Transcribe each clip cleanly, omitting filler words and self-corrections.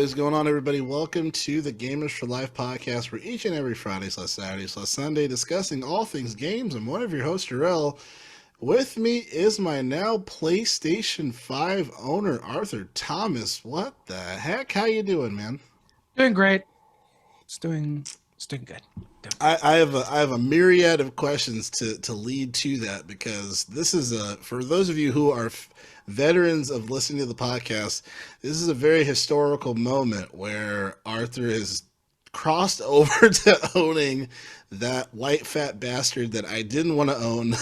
is going on, everybody? Welcome to the Gamers for Life podcast, where each and every Friday/Saturday/Sunday discussing all things games. I'm one of your hosts, Jarrell. With me is my now PlayStation 5 owner, Arthur Thomas. What the heck? How you doing, man? Doing great. It's doing good. I have a myriad of questions to lead to that, because this is for those of you who are veterans of listening to the podcast, this is a very historical moment where Arthur has crossed over to owning that white fat bastard that I didn't want to own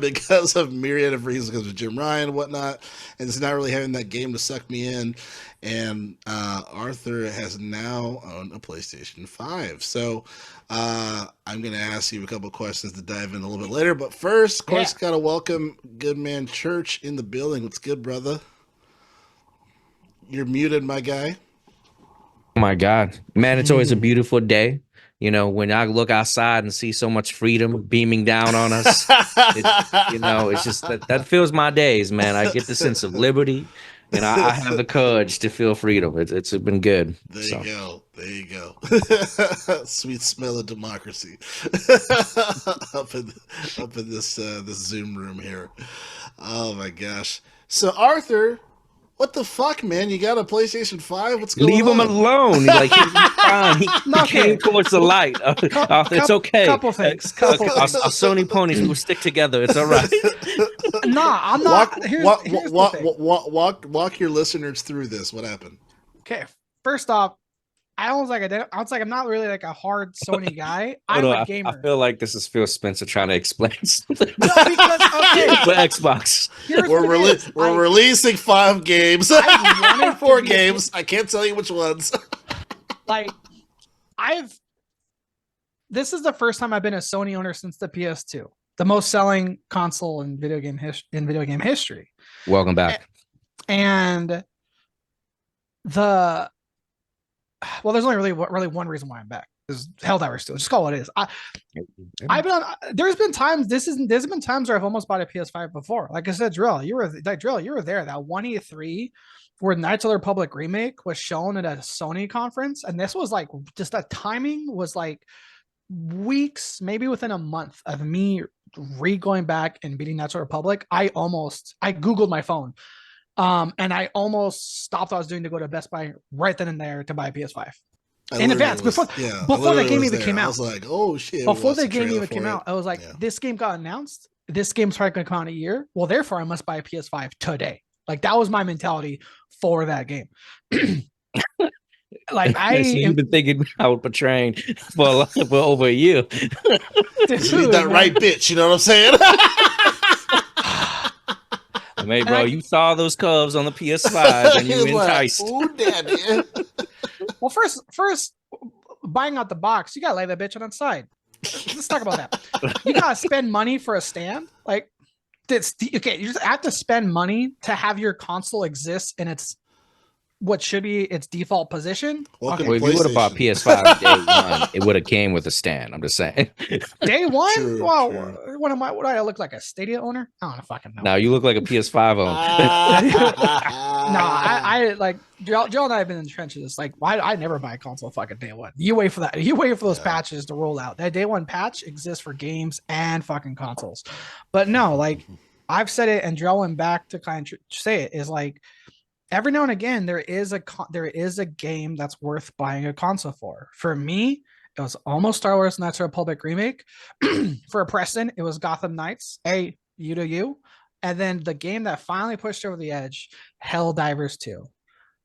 because of myriad of reasons, because of Jim Ryan and whatnot, and it's not really having that game to suck me in. And Arthur has now owned a PlayStation 5. So I'm going to ask you a couple questions to dive in a little bit later. But first, of course, got to welcome Good Man Church in the building. What's good, brother? You're muted, my guy. Oh my God, man, it's always a beautiful day. You know, when I look outside and see so much freedom beaming down on us, it's just that fills my days, man. I get the sense of liberty, and I have the courage to feel freedom. It's been good. There you go. Sweet smell of democracy up in this Zoom room here. Oh my gosh. So Arthur, what the fuck, man? You got a PlayStation 5? What's going on? Leave him alone. Like, he's fine. He came towards the light. It's okay. Couple things. Our Sony ponies will stick together. It's all right. Nah, I'm not. Here's the thing. Walk your listeners through this. What happened? Okay, first off, I was like I'm not really like a hard Sony guy. I'm a gamer. I feel like this is Phil Spencer trying to explain something. No, because for Xbox. We're releasing 5 games. 4 games. I can't tell you which ones. This is the first time I've been a Sony owner since the PS2, the most selling console in video game history. Welcome back. And there's only really one reason why I'm back. Is Helldivers 2. Just call it what it is. I've been on. There's been times where I've almost bought a PS5 before. Like I said, Drill, you were there. That 1E3 where Knights of the Republic remake was shown at a Sony conference, and this was like just that timing was like weeks, maybe within a month of me going back and beating Knights of the Republic. I Googled my phone. And I almost stopped what I was doing to go to Best Buy right then and there to buy a PS5 in advance before the game even came out. I was like, oh shit! Before the game even came out, I was like, this game got announced. This game's probably going to come out in a year. Well, therefore, I must buy a PS5 today. Like that was my mentality for that game. Like you've been thinking about portraying for over a year. Dude, you need that right bitch. You know what I'm saying? Hey, bro, you saw those curves on the PS5 and you enticed. Like, ooh, daddy. Well, first, buying out the box, you gotta lay that bitch on its side. Let's talk about that. You gotta spend money for a stand. Like, you just have to spend money to have your console exist in what should be its default position. Well, if you would have bought PS5 day one, it would have came with a stand. I'm just saying. Day one? True. What do I look like, a Stadia owner? I don't fucking know. No, you look like a PS5 owner. No, I like Joe and I have been in the trenches. Like, why I never buy a console fucking day one. You wait for that. You wait for those patches to roll out. That day one patch exists for games and fucking consoles. But no, like I've said it, and Joe went back to kind of say it, is like, every now and again, there is a game that's worth buying a console for. For me, it was almost Star Wars Knights of the Republic remake. For Preston, it was Gotham Knights, U. And then the game that finally pushed over the edge, Helldivers 2.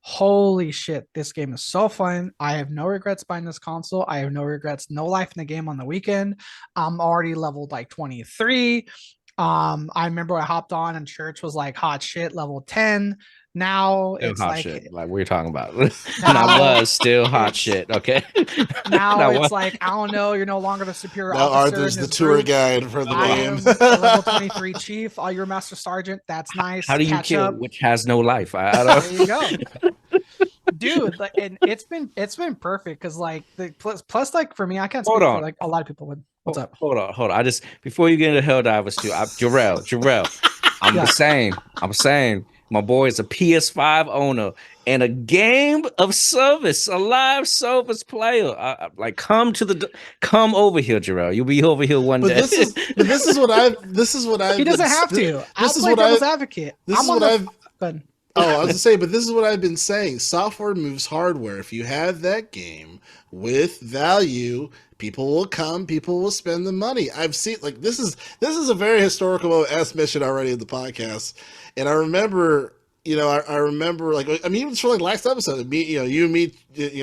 Holy shit, this game is so fun. I have no regrets buying this console. I have no regrets. No life in the game on the weekend. I'm already leveled like 23. I remember I hopped on and church was like hot shit, level 10. Now it's hot like shit. Like we're talking about. And I was still hot shit. Okay. Now it's like, I don't know. You're no longer the superior now officer. Arthur's the tour guide for the game. Level 23 chief. You're master sergeant. That's nice. How do you kill which has no life? I don't. There you go. Dude, like, and it's been perfect because like the plus like for me, I can't speak for like a lot of people would. What's up? Hold on. I just, before you get into Helldivers 2, Jarrell, I'm saying, my boy is a PS5 owner, and a game of service, a live service player. Like come over here, Jarrell. You'll be over here one But day. this is what I've He doesn't been- have to. I'll This is play what devil's I've advocate. this I'm is on what the I've fucking. Oh, I was gonna say, but this is what I've been saying. Software moves hardware. If you have that game with value, people will come, people will spend the money. I've seen like this is a very historical moment, as mentioned already in the podcast. And I remember, I remember like I mean, even for like last episode, me, you and me,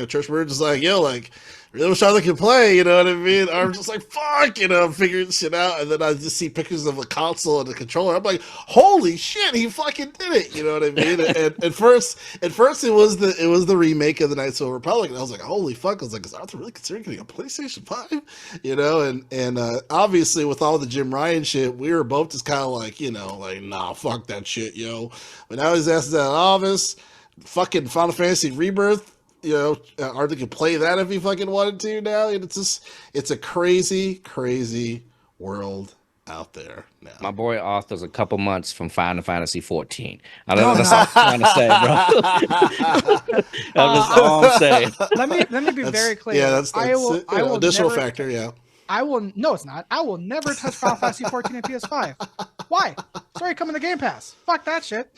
Church were just like, yo, like really wish I could play, you know what I mean? I'm just like, fuck, figuring shit out, and then I just see pictures of a console and a controller. I'm like, holy shit, he fucking did it, you know what I mean? And at first it was the remake of the Knights of the Republic, and I was like, holy fuck, I was like, is Arthur really considering getting a PlayStation 5? And obviously with all the Jim Ryan shit, we were both just kind of like, like, nah, fuck that shit, yo. But now his ass is out of office, fucking Final Fantasy Rebirth. Arthur can play that if he fucking wanted to now. And it's a crazy, crazy world out there now. My boy Arthur's a couple months from Final Fantasy 14. That's all I'm trying to say, bro. That's all I'm saying. Let me be very clear. Yeah, that's I will additional never, factor. Yeah, no, it's not. I will never touch Final Fantasy 14 and PS5. Why? It's already coming to Game Pass. Fuck that shit.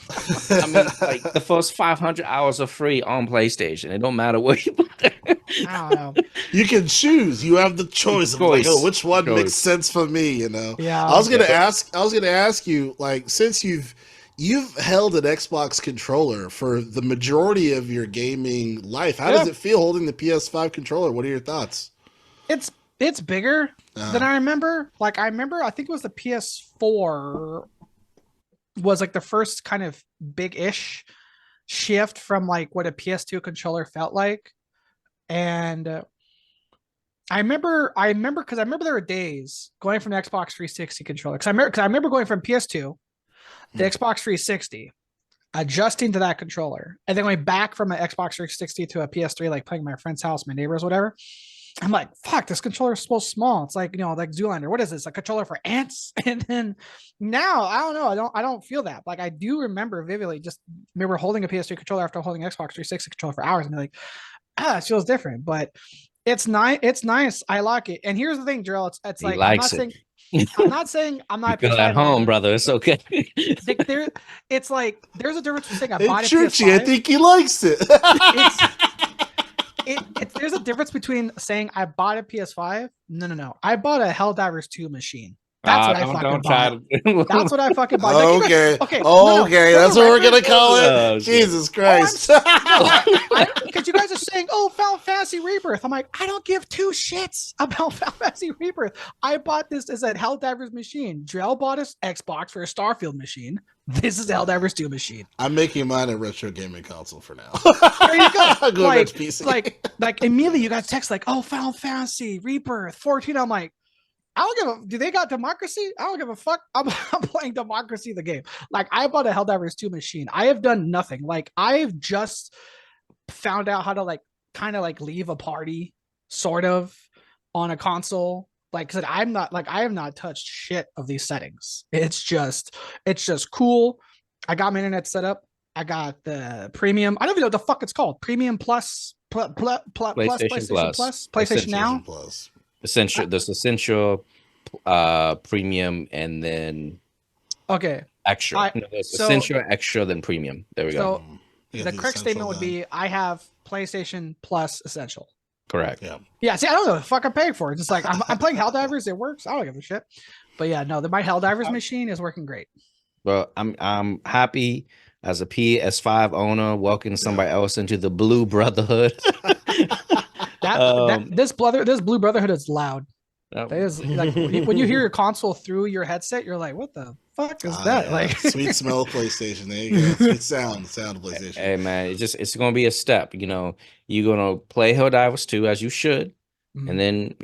I mean, like the first 500 hours are free on PlayStation. It don't matter where you put it. I don't know. you can choose. You have the choice of like, which one makes sense for me. Yeah. I was gonna ask you, like, since you've held an Xbox controller for the majority of your gaming life, how does it feel holding the PS5 controller? What are your thoughts? It's bigger than I remember. Like I think it was the PS4 was like the first kind of big-ish shift from like what a PS2 controller felt like. And I remember because I remember there were days going from the Xbox 360 controller. Because I remember going from PS2 to Xbox 360, adjusting to that controller, and then going back from an Xbox 360 to a PS3, like playing at my friend's house, my neighbors, whatever. I'm like, fuck, this controller is so small. It's like, like Zoolander. What is this? A controller for ants? And then now, I don't know. I don't feel that. Like I do remember vividly, just remember holding a PS3 controller after holding an Xbox 360 controller for hours and be like, it feels different. But it's nice. It's nice. I like it. And here's the thing, Jarrell. It's like, I'm not saying I'm not feel at home, brother. It's okay. It's like there's a difference between saying I bought a PS5. I think he likes it. There's a difference between saying I bought a PS5. No. I bought a Helldivers 2 machine. That's what I fucking bought. That's what I fucking bought. Okay. Okay. That's what we're gonna call it. Oh, Jesus Christ. Because you guys are saying, Final Fantasy Rebirth. I'm like, I don't give two shits about Final Fantasy Rebirth. I bought this as a Helldivers machine. Drell bought his Xbox for a Starfield machine. This is the Helldivers 2 machine. I'm making mine a retro gaming console for now. There you go. PC. like immediately you guys text like, Final Fantasy Rebirth 14. I'm like, I don't give a. Do they got democracy? I don't give a fuck. I'm playing democracy the game. Like I bought a Helldivers 2 machine. I have done nothing. Like I've just found out how to like kind of like leave a party sort of on a console. Like I said, I have not touched shit of these settings. It's just cool. I got my internet set up. I got the premium. I don't even know what the fuck it's called. Premium Plus, PlayStation Plus, PlayStation Now. Plus. Essential. There's essential, premium, and then extra. There's essential, extra, then premium. There we go. So the correct statement would be: I have PlayStation Plus Essential. Correct. Yeah. See, I don't know what the fuck I'm paying for. It's just like I'm playing Helldivers. It works. I don't give a shit. But yeah, no, my Helldivers machine is working great. Well, I'm happy as a PS5 owner welcoming somebody else into the Blue Brotherhood. This Blue Brotherhood is loud. That is like when you hear your console through your headset, you're like, "What the fuck is that?" Yeah. Like Sweet smell of PlayStation. There you go. Sweet sound of PlayStation. Hey man, it's gonna be a step. You're gonna play Helldivers 2 as you should, and then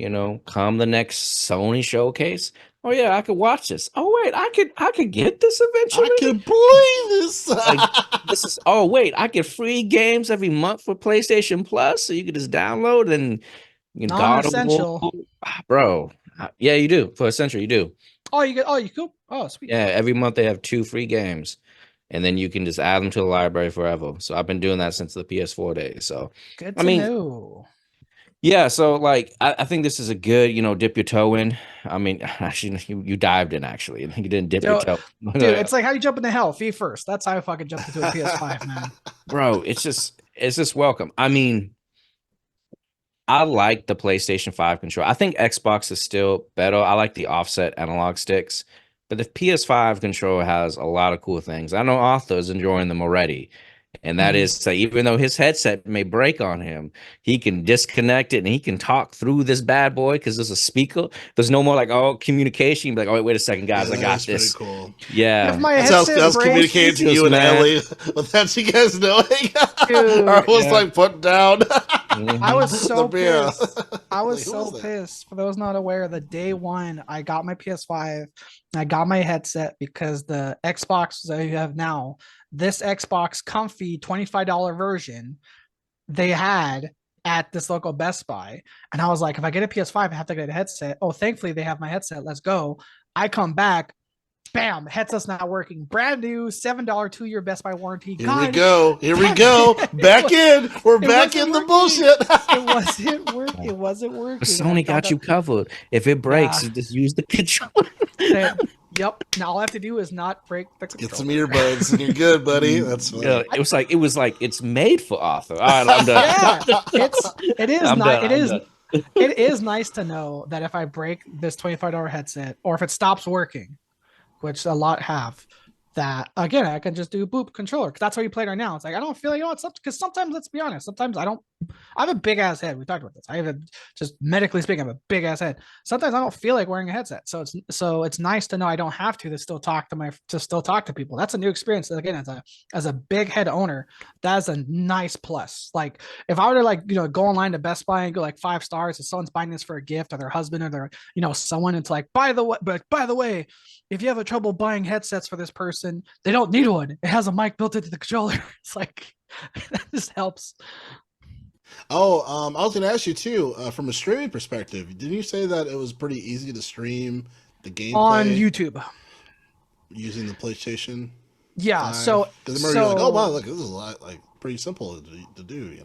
come the next Sony showcase. Oh yeah, I could watch this. Oh wait, I could get this eventually. I can play this. This is. Oh wait, I get free games every month for PlayStation Plus, so you can just download and non-essential, bro. Yeah, you do for Essential. You do. Oh, you cool. Oh, sweet. Yeah, every month they have 2 free games, and then you can just add them to the library forever. So I've been doing that since the PS4 days. So Good I to mean, know. yeah. So like, I think this is a good, dip your toe in. I mean, actually, you dived in. Actually, I think you didn't dip your So, toe, dude, it's like how you jump into hell, feet first. That's how I fucking jumped into a PS5, man. bro. It's just welcome. I mean, I like the PlayStation 5 controller. I think Xbox is still better. I like the offset analog sticks, but the PS5 controller has a lot of cool things. I know Arthur's enjoying them already. And that is to even though his headset may break on him, he can disconnect it and he can talk through this bad boy because there's a speaker. There's no more like communication. You'd be like, oh wait a second, guys, I got That's this. pretty cool. If Yeah. my That's how headset I was breaks, communicating to Jesus, you and man. Ellie without you guys knowing. Dude, I was Yeah. like put down. I was so The beer. pissed. I was Like, who so was that? pissed. For those not aware, the day one I got my PS5, I got my headset because the Xbox that I have now, this Xbox Comfy $25 version, they had at this local Best Buy. And I was like, if I get a PS5, I have to get a headset. Oh, thankfully they have my headset. Let's go. I come back, bam, headset's not working. Brand new $7 2-year Best Buy warranty. Here God, we go. Here we go. Back in. We're back wasn't in the working. bullshit. It wasn't working. It wasn't working. But I Sony found got you out covered. If it breaks, Yeah. you just use the controller. that- yep. Now all I have to do is not break the Get controller. some earbuds and you're good, buddy. That's fine. Yeah, it was like it's made for Arthur. All right, I'm done. Yeah, it is I'm nice. done, I'm done. It is nice to know that if I break this $25 headset or if it stops working, which a lot have, that again I can just do boop controller because that's how you play it right now. It's like I don't feel like it's up because sometimes, let's be honest, sometimes I don't. I have a big ass head. We talked about this. I have just medically speaking, I have a big ass head. Sometimes I don't feel like wearing a headset, so it's nice to know I don't have to still talk to people. That's a new experience. Again, as a big head owner, that's a nice plus. Like if I were to go online to Best Buy and go like 5 stars, if someone's buying this for a gift or their husband or their someone, it's like by the way, if you have a trouble buying headsets for this person, they don't need one. It has a mic built into the controller. It's like that just helps. Oh, I was going to ask you too, from a streaming perspective, didn't you say that it was pretty easy to stream the gameplay On YouTube. using the PlayStation? Yeah. 5? So, 'Cause I remember you're like, oh wow, look, this is a lot, like pretty simple to do,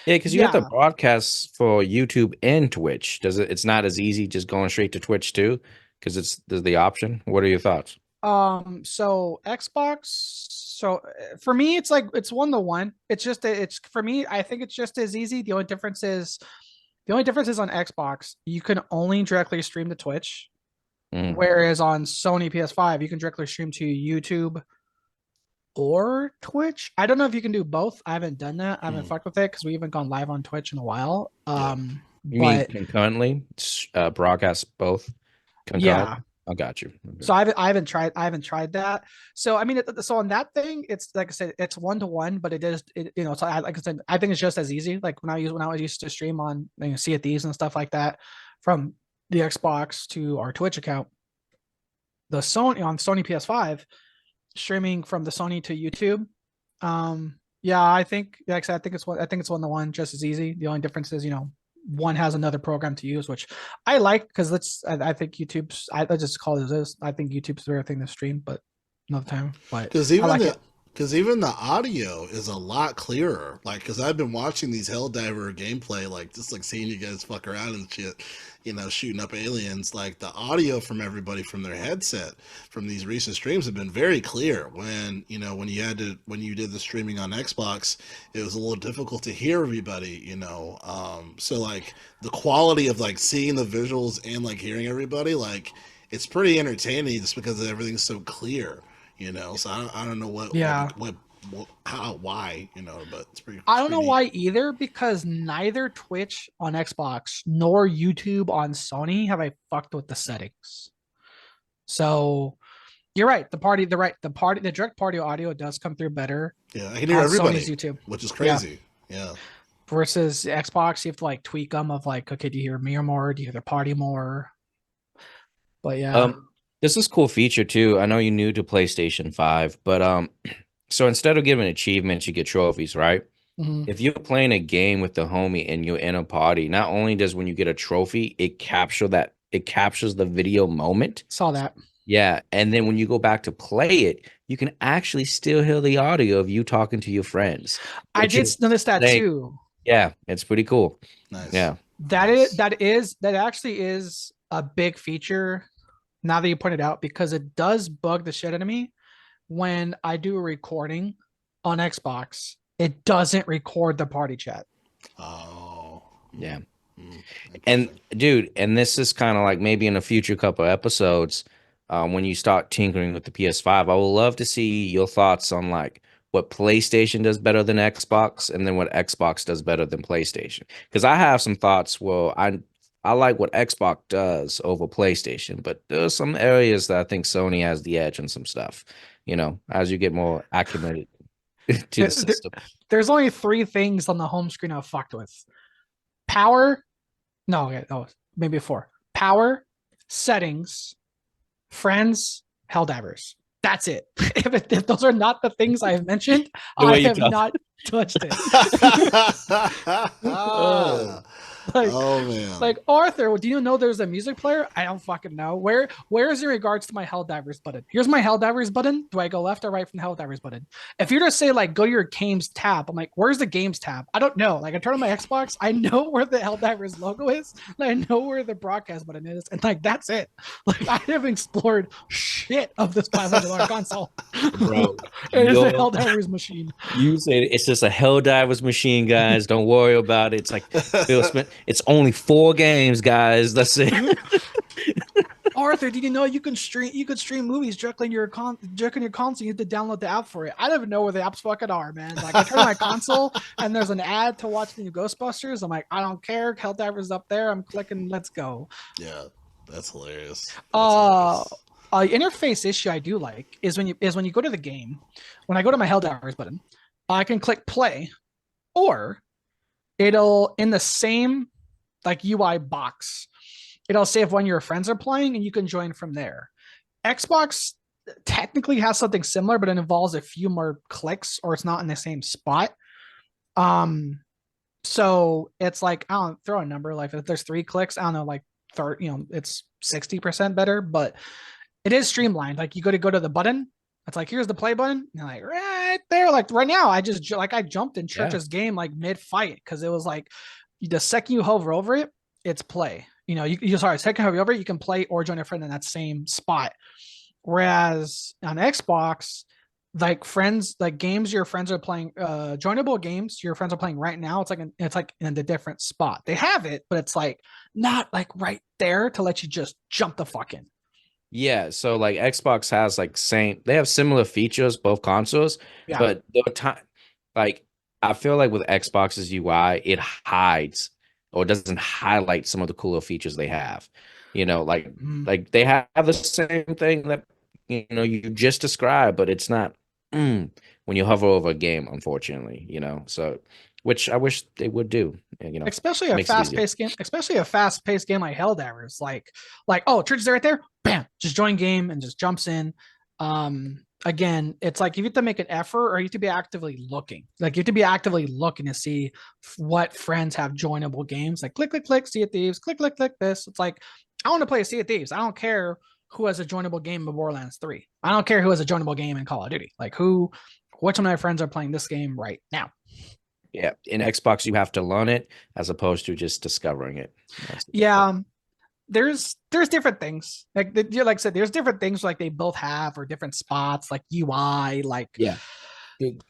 Yeah, because you have to Yeah. broadcast for YouTube and Twitch. It's not as easy just going straight to Twitch too, because there's the option. What are your thoughts? So Xbox. So for me, it's like it's 1-to-1. It's for me. I think it's just as easy. The only difference is on Xbox, you can only directly stream to Twitch, Mm. whereas on Sony PS5, you can directly stream to YouTube or Twitch. I don't know if you can do both. I haven't done that. I haven't fucked with it because we haven't gone live on Twitch in a while. You But mean concurrently broadcast both? Concurrent? yeah. I got you. Okay. So I haven't tried that. So I mean, so on that thing, it's like I said, it's 1-to-1, but it is, so like I said, I think it's just as easy. Like when I was used to stream on Sea of Thieves and stuff like that from the Xbox to our Twitch account, the Sony PS5 streaming from the Sony to YouTube. Yeah, I think, like I said, I think it's 1-to-1, just as easy. The only difference is, one has another program to use, which I like because I think YouTube's, I just call it this. I think YouTube's the better thing to stream, but another time. But Because I like it. even the audio is a lot clearer. Like, because I've been watching these Helldiver gameplay, like just like seeing you guys fuck around and shit, shooting up aliens. Like the audio from everybody from their headset from these recent streams have been very clear. When when you did the streaming on Xbox, it was a little difficult to hear everybody. So like the quality of like seeing the visuals and like hearing everybody, like it's pretty entertaining just because everything's so clear. So I don't know what how, why, but it's pretty. I don't know neat. why either, because neither Twitch on Xbox nor YouTube on Sony have I fucked with the settings. So you're right. The direct party audio does come through better. Yeah, I can hear on everybody, Sony's YouTube, which is crazy. Yeah. versus Xbox, you have to like tweak them of like, okay, do you hear me more? Do you hear the party more? But yeah. This is a cool feature too. I know you're new to PlayStation 5, but so instead of giving achievements, you get trophies, right? Mhm. If you're playing a game with the homie and you're in a party, not only does when you get a trophy, it captures the video moment. Saw that. Yeah, and then when you go back to play it, you can actually still hear the audio of you talking to your friends, I which did is notice that like, too. yeah, it's pretty cool. Nice. Yeah. That actually is a big feature now that you point it out, because it does bug the shit out of me when I do a recording on Xbox. It doesn't record the party chat. Oh. Yeah. Mm, And interesting. dude, and this is kind of like maybe in a future couple episodes, when you start tinkering with the PS5, I would love to see your thoughts on like what PlayStation does better than Xbox, and then what Xbox does better than PlayStation. Because I have some thoughts. Well, I like what Xbox does over PlayStation, but there's some areas that I think Sony has the edge on some stuff. You know, as you get more acclimated to the There- there- system. there's only 3 things on the home screen I've fucked with: power, no, okay, oh, maybe 4. Power, settings, friends, Helldivers. That's it. If those are not the things I've mentioned, The I way you have talk. not touched it. Oh. like, Oh man. like Arthur, do you know there's a music player? I don't fucking know. Where's in regards to my Helldivers button? Here's my Helldivers button. Do I go left or right from the Helldivers button? If you just say like go to your games tab, I'm like, where's the games tab? I don't know. Like I turn on my Xbox, I know where the Helldivers logo is, and I know where the broadcast button is, and like that's it. Like I have explored shit of this $500 console. Bro, It is a your Helldivers machine. You said it's just a Helldivers machine, guys. Don't worry about it. It's like Phil Smith. It's only 4 games, guys. That's it. Arthur, did you know you can stream movies directly in your console? You have to download the app for it. I don't even know where the apps fucking are, man. Like I turn on my console and there's an ad to watch the new Ghostbusters. I'm like, I don't care. Helldivers up there. I'm clicking. Let's go. Yeah, that's hilarious. That's hilarious. Interface issue I do like is when you go to the game. When I go to my Helldivers button, I can click play, or it'll in the same like UI box. It'll say if one of your friends are playing and you can join from there. Xbox technically has something similar, but it involves a few more clicks or it's not in the same spot. So it's like, I don't throw a number, like if there's 3 clicks, I don't know, like it's 60% better, but it is streamlined. Like you go to the button, it's like here's the play button. And you're like right there. Like right now, I jumped in Church's game like mid fight because it was like the second you hover over it, it's play. Second hover over it, you can play or join a friend in that same spot. Whereas on Xbox, like friends, like games your friends are playing, joinable games your friends are playing right now, it's like in a different spot. They have it, but it's like not like right there to let you just jump the fuck in. Yeah, so like Xbox has like they have similar features, both consoles, Yeah. but the time, like I feel like with Xbox's UI, it hides or doesn't highlight some of the cooler features they have. Like they have the same thing that you just described, but it's not when you hover over a game, unfortunately. So which I wish they would do. Especially a makes it easier. fast-paced game, like Helldivers. Like oh, Church is right there, bam, just join game and just jumps in. Again, it's like you have to make an effort or you have to be actively looking. Like you have to be actively looking to see what friends have joinable games. Like click, click, click, Sea of Thieves, click, click, click this. It's like, I want to play a Sea of Thieves. I don't care who has a joinable game in Borderlands 3. I don't care who has a joinable game in Call of Duty. Like which of my friends are playing this game right now. Yeah, in Xbox you have to learn it as opposed to just discovering it. Yeah, there's different things. Like I said, there's different things like they both have or different spots like UI. Like yeah,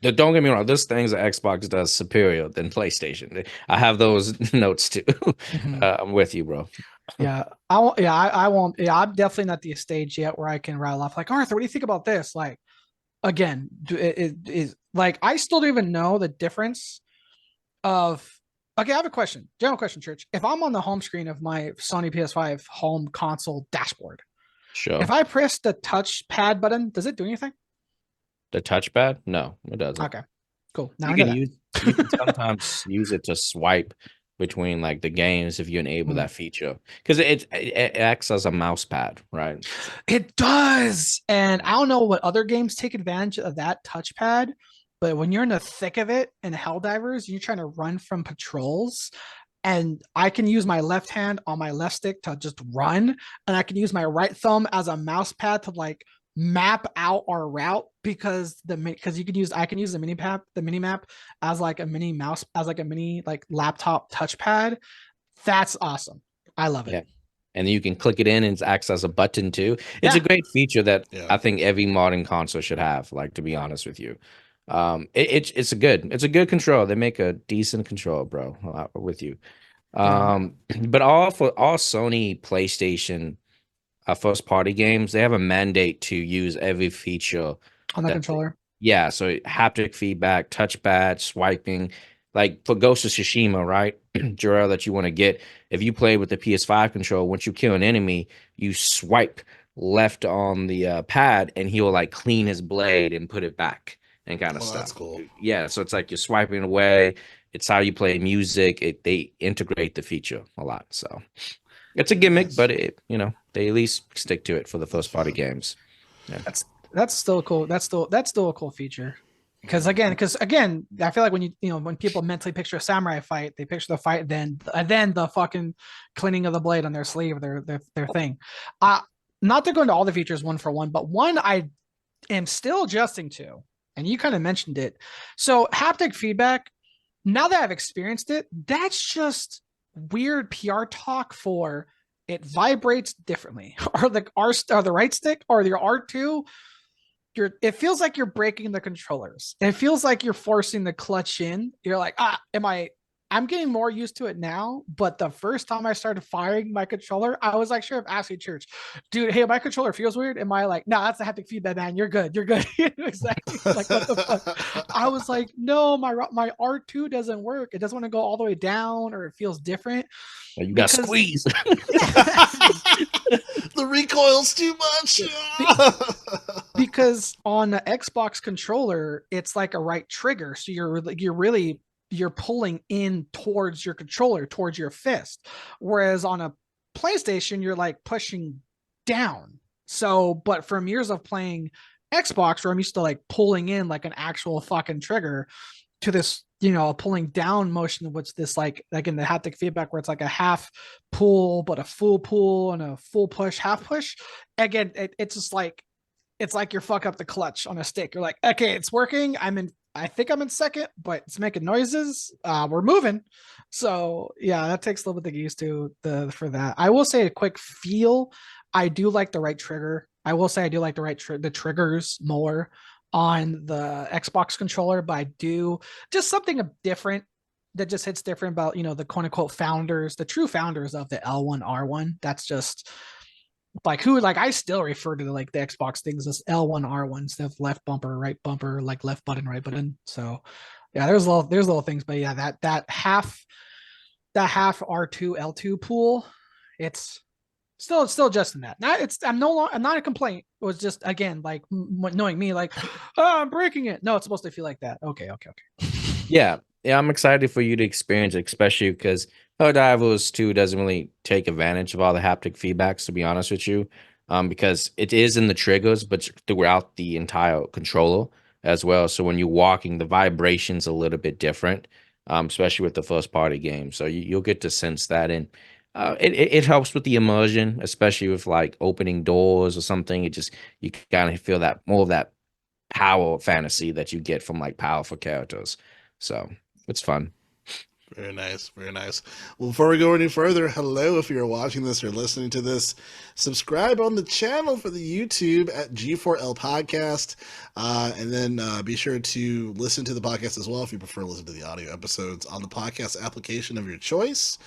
don't get me wrong. There's things that Xbox does superior than PlayStation. I have those notes too. I'm with you, bro. Yeah, I won't. Yeah, I won't. Yeah, I'm definitely not the stage yet where I can rattle off like Arthur. What do you think about this? Like, again, it is like I still don't even know the difference of. Okay, I have a question. General question, Church. If I'm on the home screen of my Sony PS5 home console dashboard, Sure. if I press the touchpad button, does it do anything? The touchpad? No, it doesn't. Okay, cool. Now You can sometimes use it to swipe between like the games if you enable that feature because it acts as a mouse pad, right? It does. And I don't know what other games take advantage of that touchpad, but when you're in the thick of it in Helldivers, you're trying to run from patrols. and I can use my left hand on my left stick to just run, and I can use my right thumb as a mouse pad to like map out our route, because you can use I can use the mini map as like a mini mouse, as like a mini like laptop touchpad. That's awesome. I love it. Yeah. And you can click it in and it acts as a button too. It's a great feature that I think every modern console should have, like, to be honest with you. It's a good control. They make a decent control, bro, with you. But all Sony PlayStation first party games, they have a mandate to use every feature on the controller. Yeah, so haptic feedback, touchpad, swiping, like for Ghost of Tsushima, right? Jarrell, that you want to get. If you play with the PS5 control, once you kill an enemy, you swipe left on the pad, and he will like clean his blade and put it back and kind of stuff. That's cool. Yeah, so it's like you're swiping away. It's how you play music. They integrate the feature a lot. So it's a gimmick, but they at least stick to it for the first party games. Yeah. That's still cool. That's still a cool feature. Because again, I feel like when people mentally picture a samurai fight, they picture the fight, then the fucking cleaning of the blade on their sleeve, their thing. Not to go into all the features one for one, but one I am still adjusting to, and you kind of mentioned it. So haptic feedback, now that I've experienced it, that's just weird PR talk for it vibrates differently. Or the right stick or your R2, it feels like you're breaking the controllers. It feels like you're forcing the clutch in. You're like, I'm getting more used to it now. But the first time I started firing my controller, I was like, sure, I'm asking church, dude, hey, my controller feels weird. Am I like, no, that's a haptic feedback, man. You're good. Exactly. Like, what the fuck? I was like, no, my R2 doesn't work. It doesn't want to go all the way down, or it feels different. You got squeezed. The recoil's too much. Because on the Xbox controller, it's like a right trigger. So you're pulling in towards your controller, towards your fist. Whereas on a PlayStation, you're like pushing down. So, but from years of playing Xbox, where I'm used to like pulling in like an actual fucking trigger, to this, pulling down motion, which this like in the haptic feedback, where it's like a half pull, but a full pull, and a full push, half push. Again, it's just like, it's like you're fuck up the clutch on a stick. You're like, okay, it's working. I think I'm in second, but it's making noises. We're moving. So yeah, that takes a little bit to get used to for that. I will say a quick feel. I do like the right trigger. I will say I do like the triggers more on the Xbox controller, but I do just something different that just hits different about, the quote unquote founders, the true founders of the L1 R1. That's just like I still refer to the Xbox things as L1 R1 instead of left bumper, right bumper, like left button, right button. So yeah, there's little things, but yeah, that half R2 L2 pool, it's still adjusting that. I'm not a complaint. It was just, again, like knowing me, like, oh, I'm breaking it. No, it's supposed to feel like that. Okay. Yeah, I'm excited for you to experience it, especially because Helldivers 2 doesn't really take advantage of all the haptic feedbacks, to be honest with you, because it is in the triggers, but throughout the entire controller as well. So when you're walking, the vibration's a little bit different, especially with the first party game. So you'll get to sense that, and it helps with the immersion, especially with like opening doors or something. You kind of feel that more of that power fantasy that you get from like powerful characters. So it's fun. Very nice. Very nice. Well, before we go any further, hello, if you're watching this or listening to this, subscribe on the channel for the YouTube at G4L Podcast. And then be sure to listen to the podcast as well if you prefer to listen to the audio episodes on the podcast application of your choice.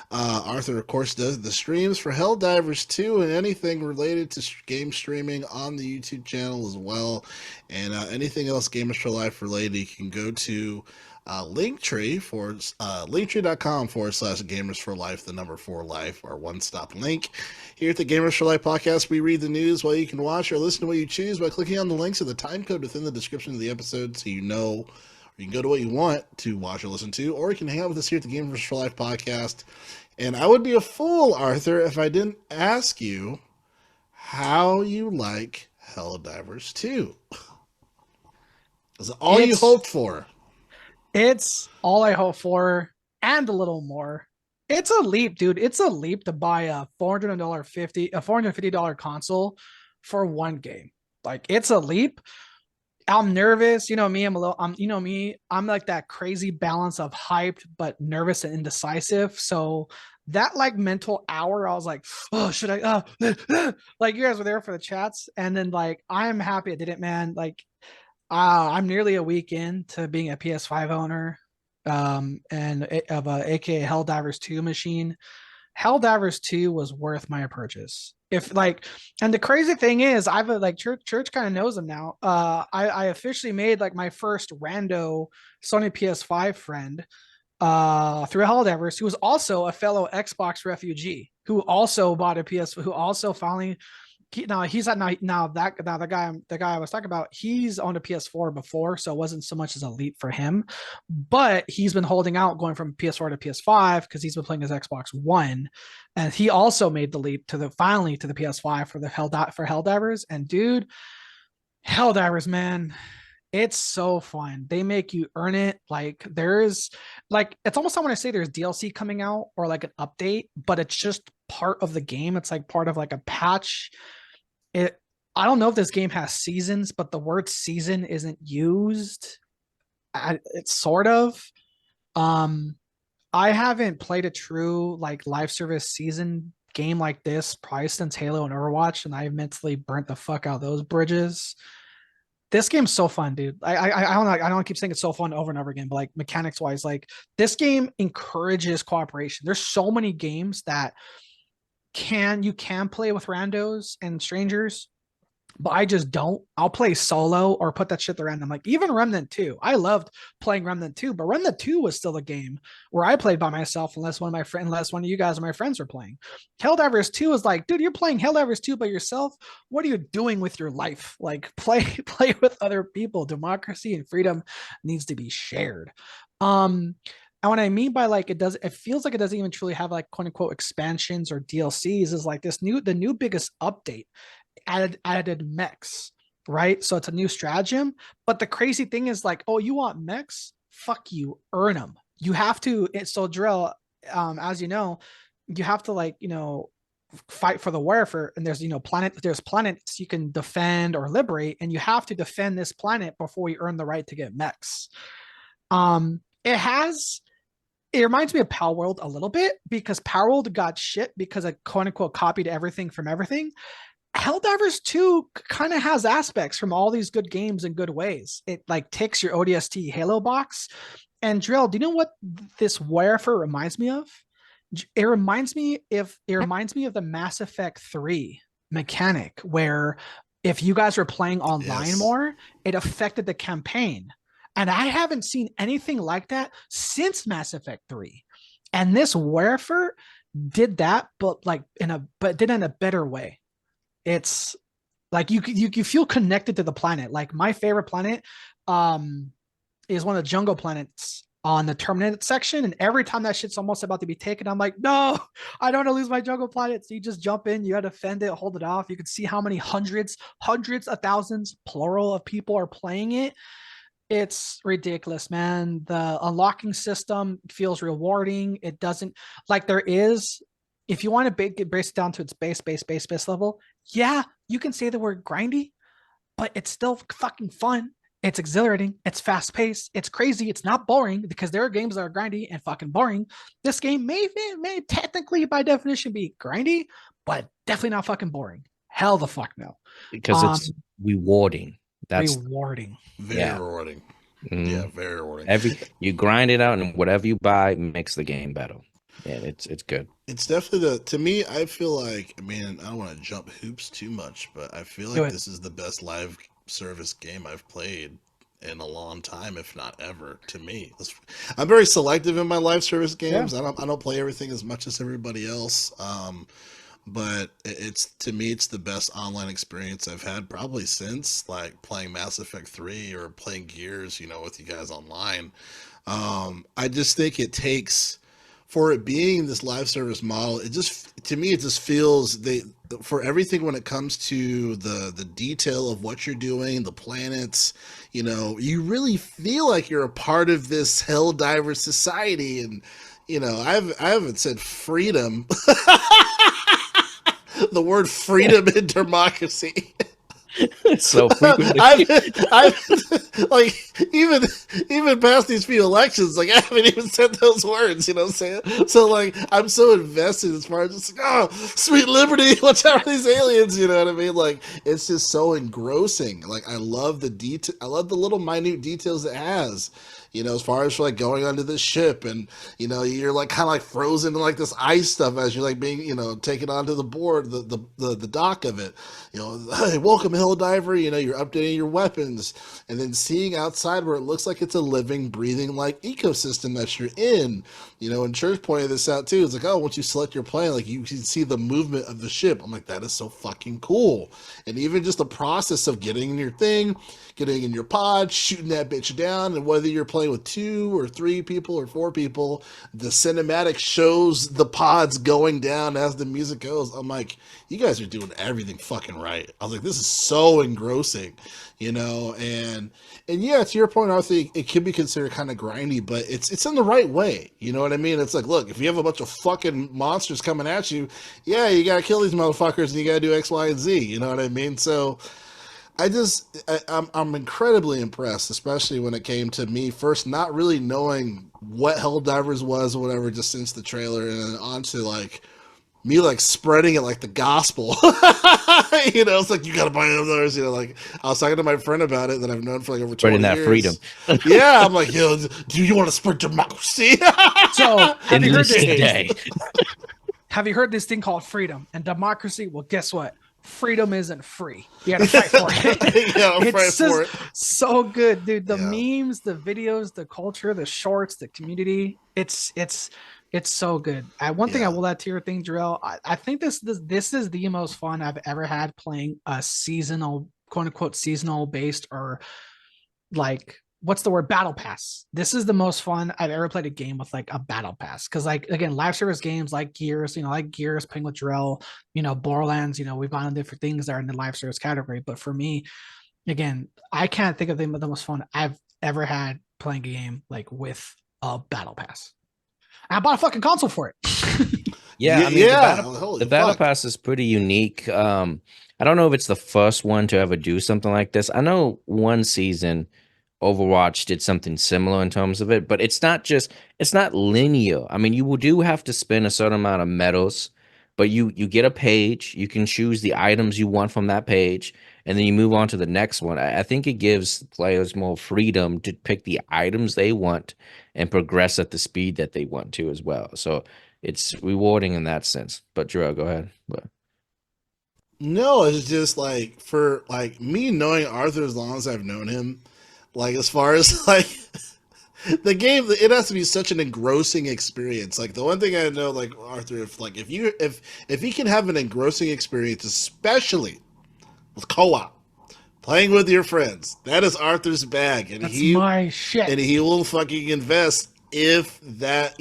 Arthur, of course, does the streams for Helldivers 2 and anything related to game streaming on the YouTube channel as well. And anything else Gamers for Life related, you can go to Linktree linktree.com/Gamers for Life, the number 4 life, our one-stop link. Here at the Gamers for Life podcast, we read the news while you can watch or listen to what you choose by clicking on the links of the time code within the description of the episode, so you can go to what you want to watch or listen to, or you can hang out with us here at the Gamers for Life podcast. And I would be a fool, Arthur, if I didn't ask you how you like Helldivers 2. Is it all you hoped for? It's all I hope for and a little more. It's a leap, dude. It's a leap to buy a $450 console for one game. Like it's a leap. I'm nervous. You know me. you know me. I'm like that crazy balance of hyped but nervous and indecisive. So that like mental hour, I was like, oh, should I? Like you guys were there for the chats, and then like I'm happy I did it, man. Like I'm nearly a week in to being a PS5 owner, and of a AKA Helldivers 2 machine. Helldivers 2 was worth my purchase. If like, and the crazy thing is, I've like church kind of knows them now. I officially made like my first rando Sony PS5 friend through Helldivers, who was also a fellow Xbox refugee who also bought a PS, who also finally he's at now the guy I was talking about, he's on a PS4 before, so it wasn't so much as a leap for him, but he's been holding out going from PS4 to PS5 because he's been playing his Xbox One, and he also made the leap to the PS5 for Helldivers. And dude, Helldivers, man, it's so fun. They make you earn it. Like there's like it's almost not when I say there's DLC coming out or like an update, but it's just part of the game. It's like part of like a patch. It I don't know if this game has seasons, but the word season isn't used. It's sort of. Um, I haven't played a true like live service season game like this probably since Halo and Overwatch, and I mentally burnt the fuck out those bridges. This game's so fun, dude. I don't know. I don't keep saying it's so fun over and over again, but like mechanics wise, like this game encourages cooperation. There's so many games that you can play with randos and strangers, but I just don't. I'll play solo or put that shit to random. Like even Remnant 2. I loved playing Remnant 2, but Remnant 2 was still a game where I played by myself unless one of you guys or my friends were playing. Helldivers 2 is like, dude, you're playing Helldivers 2 by yourself. What are you doing with your life? Like play with other people. Democracy and freedom needs to be shared. And what I mean by like it feels like it doesn't even truly have like quote unquote expansions or DLCs, is like the new biggest update added mechs, right? So it's a new stratagem. But the crazy thing is like, oh, you want mechs? Fuck you, earn them. You have to. So drill, as you know, you have to like fight for the warfare, and there's planets you can defend or liberate, and you have to defend this planet before you earn the right to get mechs. It reminds me of Power World a little bit because Power World got shit because it quote unquote copied everything from everything. Helldivers 2 kind of has aspects from all these good games in good ways. It like ticks your ODST Halo box. And Drill, do you know what this warfare reminds me of? It reminds me of the Mass Effect 3 mechanic where if you guys were playing online more, it affected the campaign. And I haven't seen anything like that since Mass Effect 3. And this warfare did that, but did it in a better way. It's like you feel connected to the planet. Like my favorite planet is one of the jungle planets on the Terminated section, and every time that shit's almost about to be taken, I'm like, no, I don't want to lose my jungle planet. So you just jump in, you got to defend it, hold it off. You can see how many hundreds of thousands, plural, of people are playing it. It's ridiculous, man. The unlocking system feels rewarding. It doesn't like there is. If you want to brace it down to its base level, yeah, you can say the word grindy, but it's still fucking fun. It's exhilarating. It's fast paced. It's crazy. It's not boring because there are games that are grindy and fucking boring. This game may technically by definition be grindy, but definitely not fucking boring. Hell the fuck no. Because it's rewarding. That's rewarding. Very rewarding. Mm-hmm. Yeah, very rewarding. You grind it out, and whatever you buy makes the game better. Yeah, it's good. It's definitely to me, I feel like, I mean, I don't want to jump hoops too much, but I feel like this is the best live service game I've played in a long time, if not ever, to me. I'm very selective in my live service games. Yeah. I don't play everything as much as everybody else. But to me, it's the best online experience I've had probably since like playing Mass Effect 3 or playing Gears, with you guys online. I just think it takes, for it being this live service model, it just feels for everything when it comes to the detail of what you're doing, the planets, you really feel like you're a part of this Helldiver society, and I haven't said freedom. The word freedom and democracy. So frequently. I've like even past these few elections, like I haven't even said those words. You know what I'm saying? So like I'm so invested as far as just like, oh, sweet liberty, watch out for these aliens. You know what I mean? Like it's just so engrossing. Like I love the detail. I love the little minute details it has. As far as like going onto the ship and, you're like kind of like frozen in like this ice stuff as you're like being, taken onto the board, the dock of it. Hey, welcome, hill diver. You're updating your weapons and then seeing outside where it looks like it's a living, breathing like ecosystem that you're in. And Church pointed this out too. It's like, oh, once you select your plane, like you can see the movement of the ship. I'm like, that is so fucking cool. And even just the process of getting in your thing, getting in your pod, shooting that bitch down, and whether you're playing with 2 or 3 people or 4 people, the cinematic shows the pods going down as the music goes. I'm like, you guys are doing everything fucking right. I was like, this is so engrossing, and yeah, to your point, Arthur, it can be considered kind of grindy, but it's in the right way. You know what I mean? It's like, look, if you have a bunch of fucking monsters coming at you, yeah, you gotta kill these motherfuckers and you gotta do X, Y, and Z. You know what I mean? So I'm incredibly impressed, especially when it came to me first not really knowing what Helldivers was or whatever, just since the trailer, and then on to like me like spreading it like the gospel. It's like you gotta buy others. Like I was talking to my friend about it that I've known for like over 20 Spreading that years. freedom. Yeah, I'm like, do you want to spread democracy? So have you heard this? Today. Have you heard this thing called freedom and democracy? Well, guess what? Freedom isn't free. You gotta fight for it. It's just so good, dude. The memes, the videos, the culture, the shorts, the community. It's so good. One thing I will add to your thing, Jarrell, I think this is the most fun I've ever had playing a seasonal, quote unquote, seasonal based or like, what's the word? Battle pass. This is the most fun I've ever played a game with like a battle pass. Cause like, again, live service games like Gears, playing with Jarrell, Borderlands, we've gone on different things that are in the live service category. But for me, again, I can't think of the most fun I've ever had playing a game like with a battle pass. I bought a fucking console for it. Yeah, I mean, the battle pass is pretty unique. I don't know if it's the first one to ever do something like this. I know one season Overwatch did something similar in terms of it, but it's not linear. I mean, you do have to spend a certain amount of medals, but you get a page, you can choose the items you want from that page, and then you move on to the next one. I think it gives players more freedom to pick the items they want and progress at the speed that they want to as well. So it's rewarding in that sense. But Drew, go ahead. No, it's just like for like me knowing Arthur as long as I've known him, like as far as like the game, it has to be such an engrossing experience. Like the one thing I know, like Arthur, if he can have an engrossing experience, especially with co-op, playing with your friends, that is Arthur's bag, and that's my shit. And he will fucking invest if that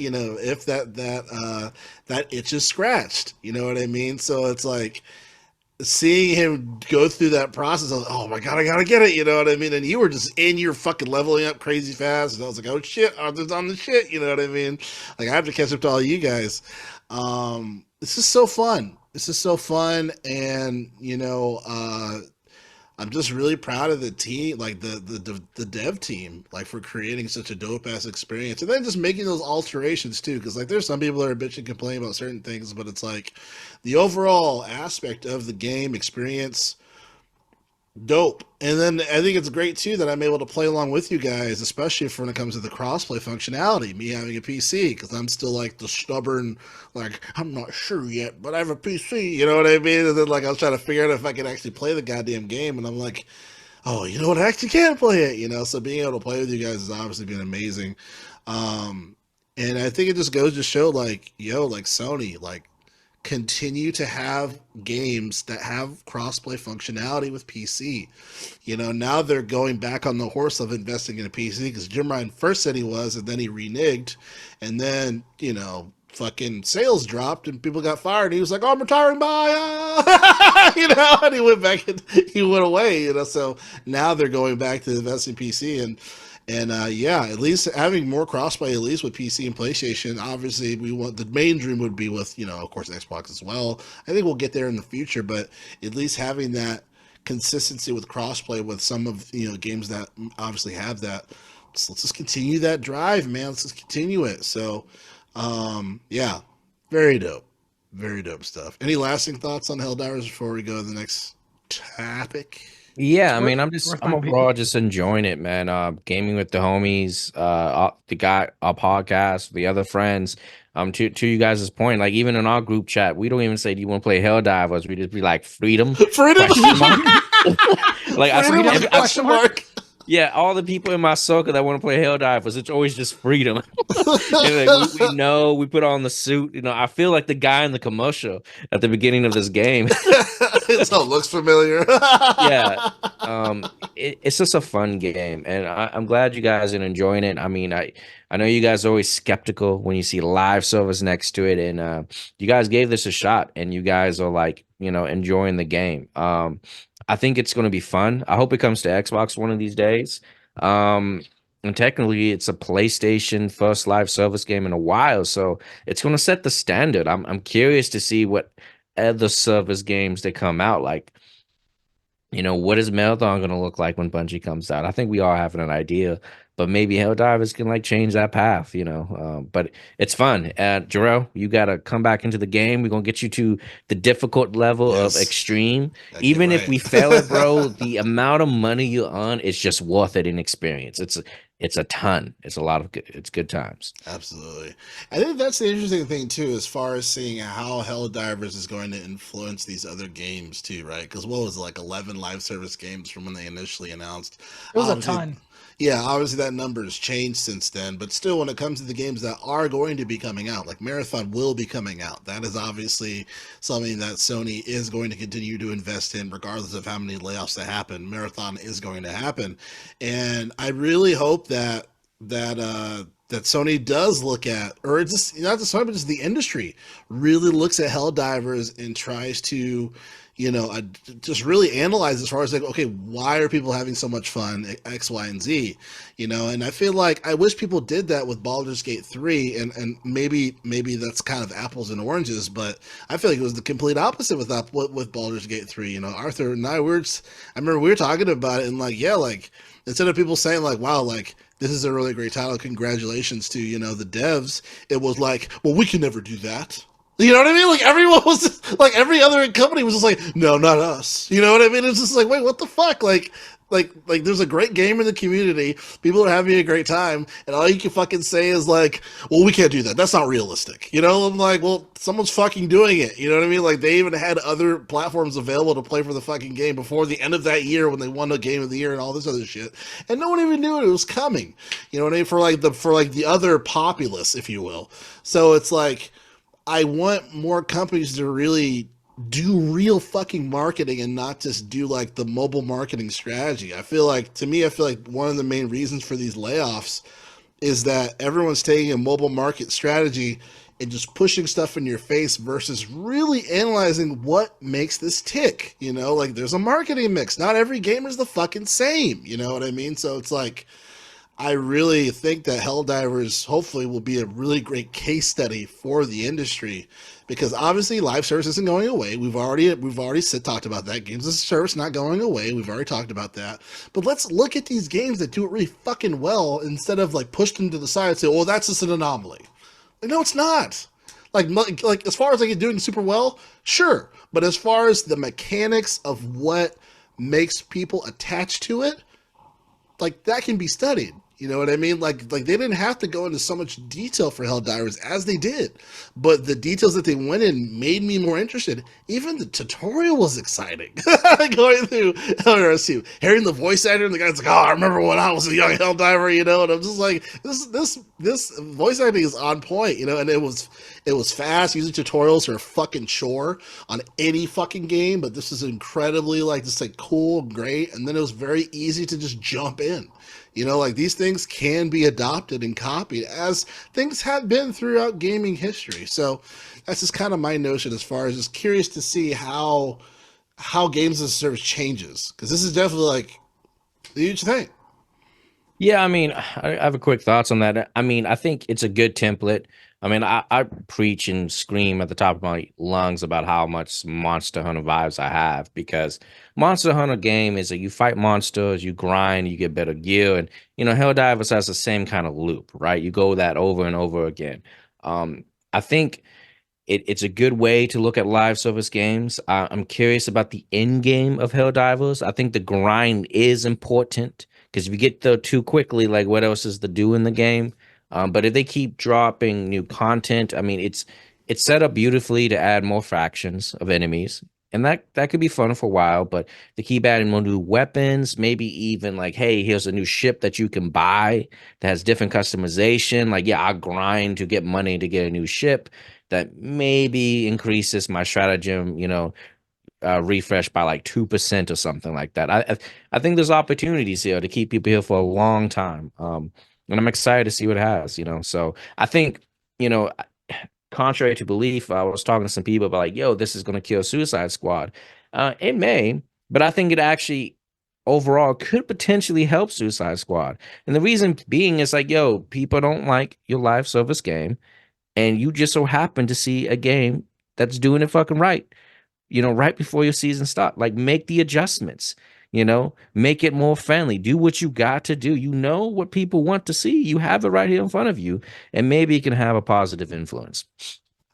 that itch is scratched. You know what I mean? So it's like seeing him go through that process of, oh my god, I gotta get it, you know what I mean? And you were just in your fucking leveling up crazy fast, and I was like, oh shit, Arthur's on the shit, you know what I mean? Like I have to catch up to all you guys. This is so fun. And I'm just really proud of the team, like the dev team, like for creating such a dope ass experience, and then just making those alterations too. Because like there's some people that are bitching, complaining about certain things, but it's like the overall aspect of the game experience, dope. And then I think it's great too that I'm able to play along with you guys, especially when it comes to the crossplay functionality. Me having a PC, because I'm still like the stubborn, like I'm not sure yet, but I have a PC. You know what I mean? And then like I was trying to figure out if I could actually play the goddamn game, and I'm like, oh, you know what? I actually can play it. So being able to play with you guys has obviously been amazing. And I think it just goes to show, like, like Sony, like, continue to have games that have crossplay functionality with PC. Now they're going back on the horse of investing in a PC, because Jim Ryan first said he was, and then he reneged, and then fucking sales dropped and people got fired, and he was like, oh, I'm retiring, bye. And he went back and he went away. So now they're going back to invest in PC, and And yeah, at least having more crossplay, at least with PC and PlayStation. Obviously, we want the main dream would be with, of course, Xbox as well. I think we'll get there in the future, but at least having that consistency with crossplay with some of games that obviously have that. So let's just continue that drive, man. Let's just continue it. So, yeah, very dope, very dope stuff. Any lasting thoughts on Helldivers before we go to the next topic? Yeah, I It's mean, worth I'm my overall just enjoying it, man. Gaming with the homies, the guy, our podcast, the other friends. To you guys' point, like even in our group chat, we don't even say, "Do you want to play Helldivers?" We just be like, "Freedom?" Freedom. Question mark. Like Freedom I, with a I, question mark. yeah, all the people in my circle that want to play Helldivers, it's always just freedom. And like, we know we put on the suit. I feel like the guy in the commercial at the beginning of this game. So it looks familiar. Yeah, it's just a fun game, and I'm glad you guys are enjoying it. I mean, I know you guys are always skeptical when you see live service next to it, and you guys gave this a shot, and you guys are like, enjoying the game. I think it's going to be fun. I hope it comes to Xbox one of these days. And technically, it's a PlayStation first live service game in a while, so it's going to set the standard. I'm curious to see what other service games that come out. Like, what is Marathon going to look like when Bungie comes out? I think we all have an idea, but maybe Helldivers can like change that path, But it's fun. Jarrell, you got to come back into the game. We're going to get you to the difficult level of Yes. extreme. That's Even if right. we fail it, bro, the amount of money you earn is just worth it in experience. It's a ton. It's a lot of good. It's good times. Absolutely. I think that's the interesting thing too, as far as seeing how Helldivers is going to influence these other games too, right? Because what was it, like 11 live service games from when they initially announced? It was a Obviously- ton. Yeah, obviously that number has changed since then, but still, when it comes to the games that are going to be coming out, like Marathon will be coming out. That is obviously something that Sony is going to continue to invest in, regardless of how many layoffs that happen. Marathon is going to happen, and I really hope that Sony does look at, or just not just Sony, but just the industry really looks at Helldivers and tries to, just really analyze as far as like, okay, why are people having so much fun? X, Y, and Z, and I feel like I wish people did that with Baldur's Gate 3, and maybe that's kind of apples and oranges, but I feel like it was the complete opposite with Baldur's Gate 3. Arthur and I I remember we were talking about it, and like, yeah, like instead of people saying like, wow, like this is a really great title, congratulations to the devs, it was like, well, we can never do that. You know what I mean? Like everyone was just, like every other company was just like, no, not us. You know what I mean? It's just like, wait, what the fuck? Like there's a great game in the community. People are having a great time, and all you can fucking say is like, well, we can't do that. That's not realistic. I'm like, well, someone's fucking doing it. You know what I mean? Like they even had other platforms available to play for the fucking game before the end of that year when they won the game of the year and all this other shit, and no one even knew it was coming. You know what I mean? For the other populace, if you will. So it's like, I want more companies to really do real fucking marketing and not just do like the mobile marketing strategy. I feel like one of the main reasons for these layoffs is that everyone's taking a mobile market strategy and just pushing stuff in your face versus really analyzing what makes this tick. Like there's a marketing mix. Not every gamer is the fucking same. You know what I mean? So it's like, I really think that Helldivers hopefully will be a really great case study for the industry, because obviously live service isn't going away. We've already talked about that. Games as a service not going away. We've already talked about that. But let's look at these games that do it really fucking well instead of like push them to the side and say, "Oh, that's just an anomaly." Like, no, it's not. Like as far as like it doing super well, sure. But as far as the mechanics of what makes people attached to it, like that can be studied. You know what I mean? Like they didn't have to go into so much detail for Helldivers as they did, but the details that they went in made me more interested. Even the tutorial was exciting. Going through LRSU, hearing the voice actor, and the guy's like, "Oh, I remember when I was a young Helldiver," and I'm just like, this voice acting is on point, and it was fast. Using tutorials are a fucking chore on any fucking game, but this is incredibly like just like cool, great, and then it was very easy to just jump in. Like these things can be adopted and copied as things have been throughout gaming history. So that's just kind of my notion as far as just curious to see how games as a service changes. Because this is definitely like a huge thing. Yeah, I mean, I have a quick thoughts on that. I mean, I think it's a good template. I mean, I preach and scream at the top of my lungs about how much Monster Hunter vibes I have because Monster Hunter game is that you fight monsters, you grind, you get better gear, and Helldivers has the same kind of loop, right? You go that over and over again. I think it's a good way to look at live service games. I'm curious about the end game of Helldivers. I think the grind is important because if you get there too quickly, like what else is to do in the game? But if they keep dropping new content, I mean, it's set up beautifully to add more factions of enemies, and that could be fun for a while. But they keep adding more new weapons, maybe even like, hey, here's a new ship that you can buy that has different customization. Like, yeah, I grind to get money to get a new ship that maybe increases my stratagem, refresh by like 2% or something like that. I think there's opportunities here to keep people here for a long time. And I'm excited to see what it has, So I think, you know, contrary to belief, I was talking to some people about like, yo, this is gonna kill Suicide Squad. It may, but I think it actually overall could potentially help Suicide Squad. And the reason being is like, yo, people don't like your live service game and you just so happen to see a game that's doing it fucking right, right before your season start. Like, make the adjustments, make it more friendly. Do what you got to do. You know what people want to see. You have it right here in front of you, and maybe it can have a positive influence.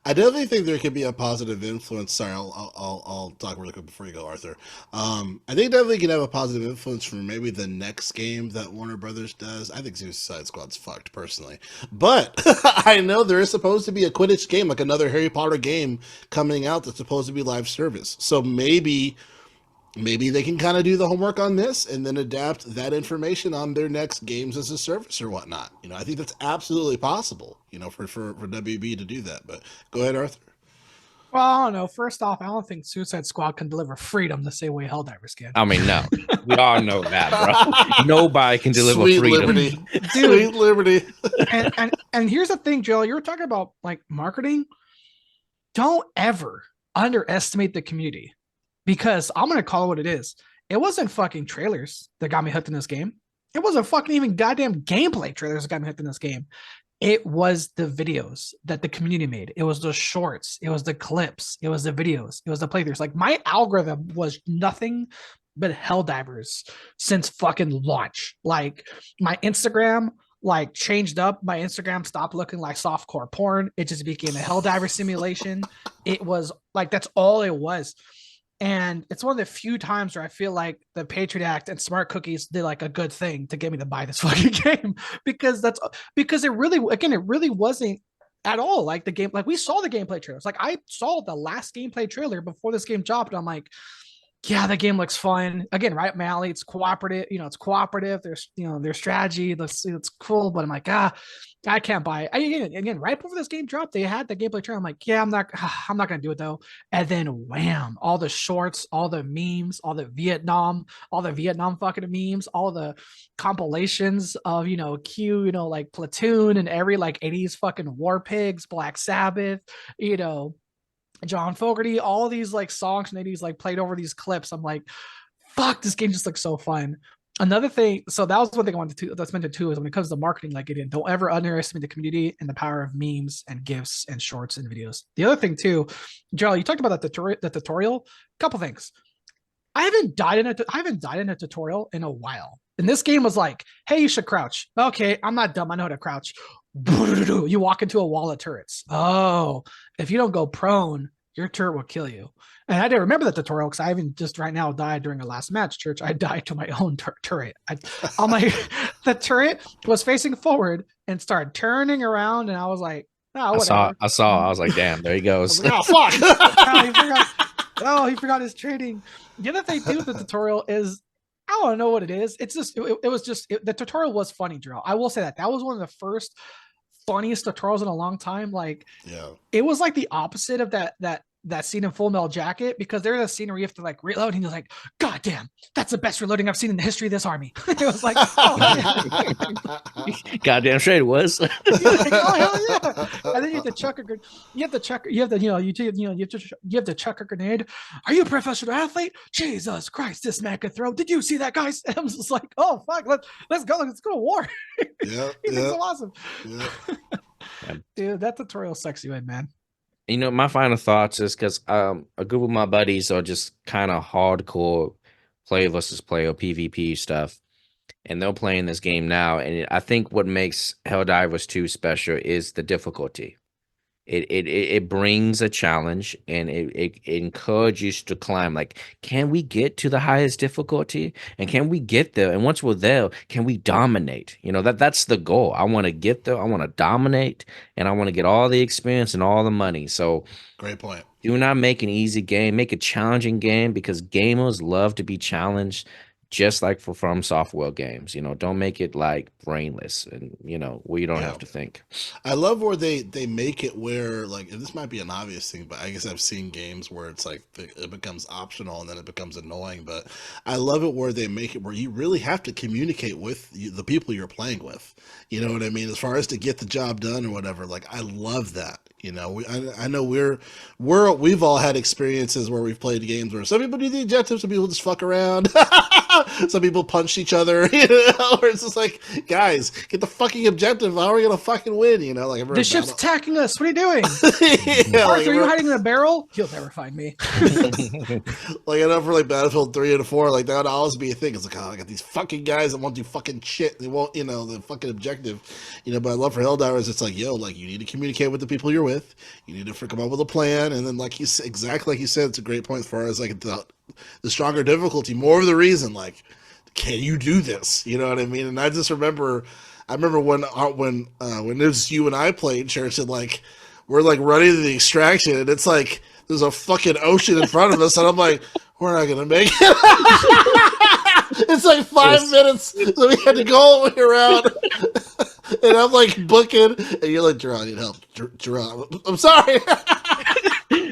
I definitely think there could be a positive influence. Sorry, I'll talk really quick before you go, Arthur. I think definitely can have a positive influence from maybe the next game that Warner Brothers does. I think Suicide Squad's fucked personally, but I know there is supposed to be a Quidditch game, like another Harry Potter game coming out that's supposed to be live service. So maybe they can kind of do the homework on this and then adapt that information on their next games as a service or whatnot. I think that's absolutely possible, for WB to do that. But go ahead, Arthur. Well, I don't know. First off, I don't think Suicide Squad can deliver freedom the same way Helldivers can. I mean, no, we all know that, bro. Nobody can deliver Sweet freedom. Liberty. Sweet Liberty. and here's the thing, Joe. You were talking about like marketing. Don't ever underestimate the community, because I'm gonna call it what it is. It wasn't fucking trailers that got me hooked in this game. It wasn't fucking even goddamn gameplay trailers that got me hooked in this game. It was the videos that the community made. It was the shorts. It was the clips. It was the videos. It was the playthroughs. Like, my algorithm was nothing but Helldivers since fucking launch. Like, my Instagram like changed up. My Instagram stopped looking like softcore porn. It just became a Helldiver simulation. It was like, that's all it was. And it's one of the few times where I feel like the Patriot Act and Smart Cookies did like a good thing to get me to buy this fucking game, because it really wasn't at all like the game. Like, we saw the gameplay trailers. Like, I saw the last gameplay trailer before this game dropped. And I'm like, yeah, the game looks fun. Again, right, Mally, it's cooperative. It's cooperative. There's strategy. It's cool. But I'm like, I can't buy it. Again, right before this game dropped, they had the gameplay trailer. I'm like, yeah, I'm not gonna do it though. And then wham, all the shorts, all the memes, all the Vietnam fucking memes, all the compilations of Q, like Platoon and every like 80s fucking War Pigs, Black Sabbath, John Fogerty, all these like songs and 80s like played over these clips. I'm like, fuck, this game just looks so fun. Another thing, so that was one thing I wanted to that's mentioned too, is when it comes to marketing, like, again, don't ever underestimate the community and the power of memes and GIFs and shorts and videos. The other thing too, Gerald, you talked about the tutorial. Couple things. I haven't died in a tutorial in a while. And this game was like, hey, you should crouch. Okay, I'm not dumb. I know how to crouch. You walk into a wall of turrets. Oh, if you don't go prone, your turret will kill you. And I didn't remember the tutorial because I even just right now died during a last match, Church. I died to my own turret. The turret was facing forward and started turning around, and I was like, oh, whatever. I saw. I was like, damn, there he goes. Like, oh, fuck. He forgot his training. The other thing too with the tutorial is, I don't know what it is. It's just the tutorial was funny, Drew. I will say that was one of the first funniest tutorials in a long time. Like, yeah, it was like the opposite of that that scene in Full Metal Jacket, because there's a scene where you have to like reload and you're like, God damn, that's the best reloading I've seen in the history of this army. It was like, oh, Goddamn straight it was. like, oh hell yeah. And then you have to chuck a grenade. You have to chuck a grenade. Are you a professional athlete? Jesus Christ, this man could throw. Did you see that, guys? And I was just like, oh fuck, let's go to war. Yeah, He's yeah, so awesome. yeah. Dude, that tutorial sucks you in, man. You know, my final thoughts is because a group of my buddies are just kind of hardcore play versus play or PvP stuff, and they're playing this game now. And I think what makes Helldivers 2 special is the difficulty. It brings a challenge, and it encourages you to climb. Like, can we get to the highest difficulty? And can we get there? And once we're there, can we dominate? You know, that's the goal. I want to get there. I want to dominate, and I want to get all the experience and all the money. So Great point. do not make an easy game. Make a challenging game, because gamers love to be challenged, just like for From Software games. You know, don't make it like brainless and, you know, where you don't Yeah. have to think. I love where they make it where, like, and this might be an obvious thing, but I guess I've seen games where it's like it becomes optional and then it becomes annoying. But I love it where they make it where you really have to communicate with the people you're playing with. You know what I mean? As far as to get the job done or whatever. Like, I love that. You know, I know we've all had experiences where we've played games where some people do the objectives, some people just fuck around. Some people punch each other, you know, or it's just like, guys, get the fucking objective. How are we gonna fucking win? You know, like The ship's attacking us. What are you doing? yeah, like, Arthur, are you hiding in a barrel? You'll never find me. like I know for like Battlefield 3 and 4, like that would always be a thing. It's like, oh, I got these fucking guys that won't do fucking shit. They won't, you know, the fucking objective. You know, but I love for Helldivers, it's like, yo, like you need to communicate with the people you're with. You need to come up with a plan, and then like exactly like you said, it's a great point as far as like the stronger difficulty, more of the reason, like, can you do this? You know what I mean? And I just remember, when it was you and I played church, and like we're like running to the extraction, and it's like there's a fucking ocean in front of us, and I'm like, we're not gonna make it. It's like 5 minutes, so we had to go all the way around. And I'm like booking, and you're like, Gerard, I need help. Gerard, I'm sorry.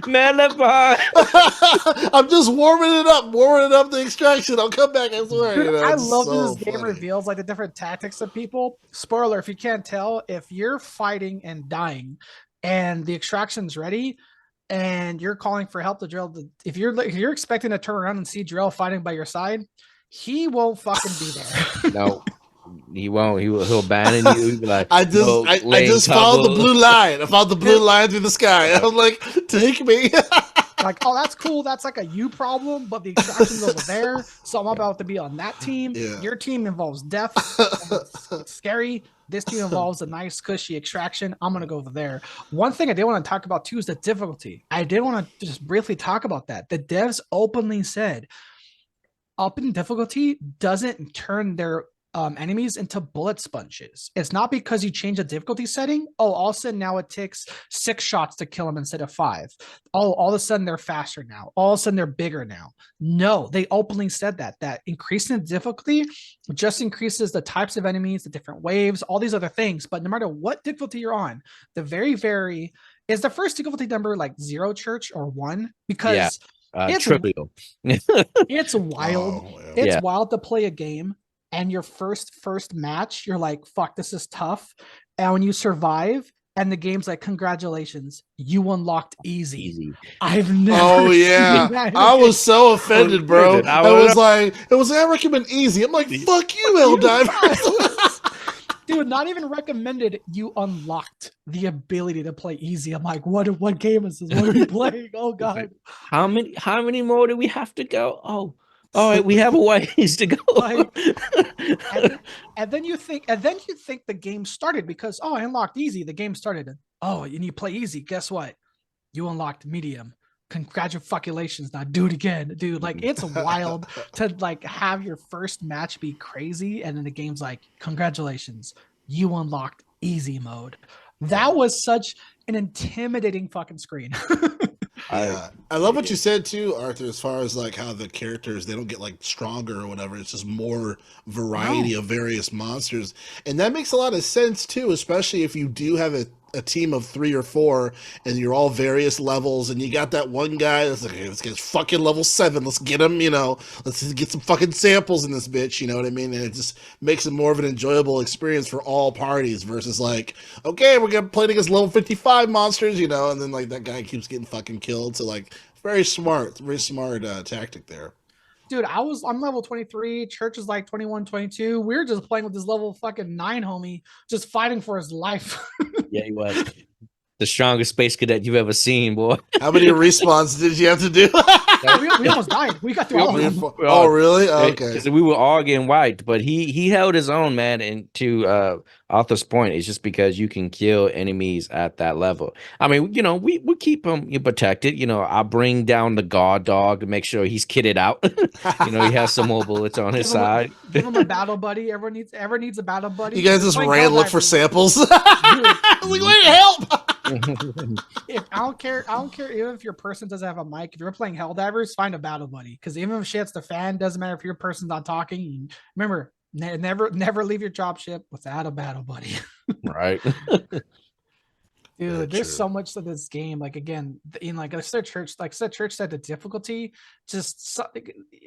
Man left behind. I'm just warming it up the extraction. I'll come back, I swear. Dude, You know, I it's love so this game funny. reveals like the different tactics of people. Spoiler, if you can't tell, if you're fighting and dying and the extraction's ready and you're calling for help to drill, if you're expecting to turn around and see Drill fighting by your side, he won't fucking be there. No, he won't. He'll abandon you. He'll be like, I just "No, I lay just cover." followed the blue line. I followed the blue line through the sky. I was like, take me. Like, oh, that's cool. That's like a you problem, but the extraction's over there. So I'm about to be on that team. Yeah. Your team involves death. It's scary. This team involves a nice, cushy extraction. I'm going to go over there. One thing I did want to talk about, too, is the difficulty. I did want to just briefly talk about that. The devs openly said upping difficulty doesn't turn their enemies into bullet sponges. It's not because you change the difficulty setting. Oh, all of a sudden now it takes 6 shots to kill them instead of 5. Oh, all of a sudden they're faster now. All of a sudden they're bigger now. No, they openly said that increasing the difficulty just increases the types of enemies, the different waves, all these other things. But no matter what difficulty you're on, the very is the first difficulty number like 0 church or 1? Because it's trivial. it's wild. Oh, yeah. It's Yeah. wild to play a game and your first match, you're like, fuck, this is tough. And when you survive and the game's like, congratulations, you unlocked easy. Easy. I've never Oh yeah, seen that. I was so offended, bro. I I was- was like, I recommend easy. I'm like, fuck you, Helldivers. Dude, not even recommended. You unlocked the ability to play easy. I'm like, what game is this? What are we playing? Oh god. How many more do we have to go? Oh, all right, we have a ways to go. Like, and then you think the game started because, oh, I unlocked easy. The game started. Oh, and you play easy. Guess what? You unlocked medium. Congratulations. Now do it again, dude. Like, it's wild to like have your first match be crazy, and then the game's like, congratulations, you unlocked easy mode. That was such an intimidating fucking screen. Yeah. I love what you said too, Arthur, as far as like how the characters, they don't get like stronger or whatever. It's just more variety of various monsters. And that makes a lot of sense too, especially if you do have a a team of 3 or 4, and you're all various levels, and you got that one guy that's like, hey, let's get fucking level 7, let's get him, let's get some fucking samples in this bitch, you know what I mean? And it just makes it more of an enjoyable experience for all parties versus like, okay, we're gonna play against level 55 monsters, and then like that guy keeps getting fucking killed. So like, very smart tactic there. Dude, I'm level 23. Church is like 21, 22. We were just playing with this level fucking 9 homie, just fighting for his life. Yeah, he was the strongest space cadet you've ever seen, boy. How many respawns did you have to do? we almost died. We got through all of them. Oh, really? Okay. Because we were all getting wiped, but he held his own, man. And to Arthur's point, it's just because you can kill enemies at that level. I mean, we keep him protected. I bring down the guard dog to make sure he's kitted out. He has some more bullets on his side. Give him a battle buddy. Everyone needs a battle buddy. You guys just ran look for samples. I was like, wait, help! I don't care even if your person doesn't have a mic. If you're playing Helldivers, find a battle buddy, because even if shit's the fan, doesn't matter if your person's not talking. Remember, never leave your dropship without a battle buddy. Right. Dude, there's so much to this game. Like, again, like I said, church said the difficulty, just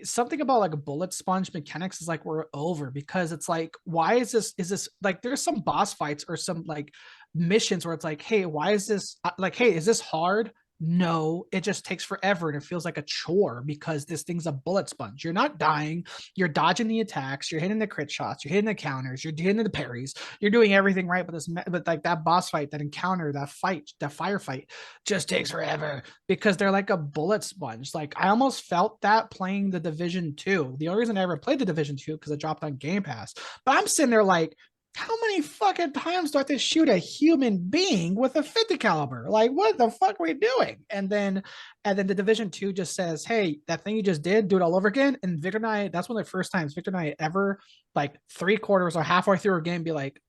something about like a bullet sponge mechanics is like we're over, because it's like, why is this like, there's some boss fights or some like missions where it's like, hey, why is this like, hey, is this hard? No, it just takes forever and it feels like a chore because this thing's a bullet sponge. You're not dying, you're dodging the attacks, you're hitting the crit shots, you're hitting the counters, you're hitting the parries, you're doing everything right. But like that boss fight, that encounter, that firefight just takes forever because they're like a bullet sponge. Like, I almost felt that playing the Division 2. The only reason I ever played the Division 2 because it dropped on Game Pass. But I'm sitting there like, how many fucking times do I have to shoot a human being with a 50 caliber? Like, what the fuck are we doing? And then the Division 2 just says, hey, that thing you just did, do it all over again. And Victor and I, that's one of the first times Victor and I ever, like 3/4 or halfway through a game, be like,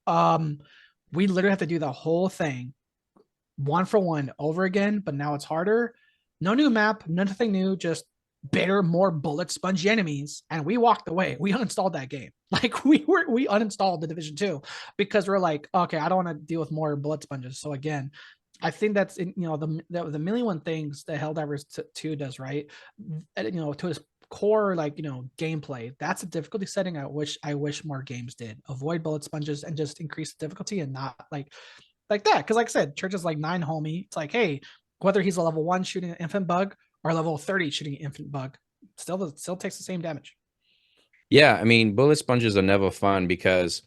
we literally have to do the whole thing 1 for 1 over again, but now it's harder. No new map, nothing new, just better, more bullet spongy enemies. And we walked away. We uninstalled that game. Like, we uninstalled the Division 2 because we're like, okay, I don't want to deal with more bullet sponges. So again, I think that's in, the million one things that Helldivers 2 does right. To its core, like, gameplay, that's a difficulty setting I wish more games did. Avoid bullet sponges and just increase the difficulty, and not like that. Because like I said, Church is like 9 homie. It's like, hey, whether he's a level 1 shooting an infant bug or level 30 shooting an infant bug, still takes the same damage. Yeah, I mean, bullet sponges are never fun because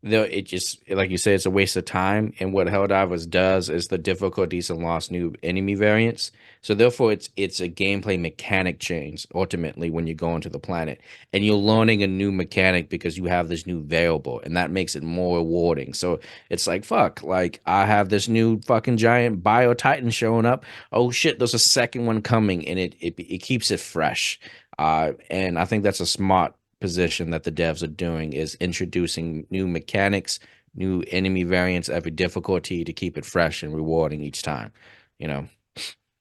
it just, like you say, it's a waste of time. And what Helldivers does is the difficulties unlocks new enemy variants. So therefore, it's a gameplay mechanic change ultimately when you go into the planet, and you're learning a new mechanic because you have this new variable, and that makes it more rewarding. So it's like, fuck, like I have this new fucking giant bio titan showing up. Oh shit, there's a second one coming, and it keeps it fresh. And I think that's a smart position that the devs are doing, is introducing new mechanics, new enemy variants, every difficulty to keep it fresh and rewarding each time.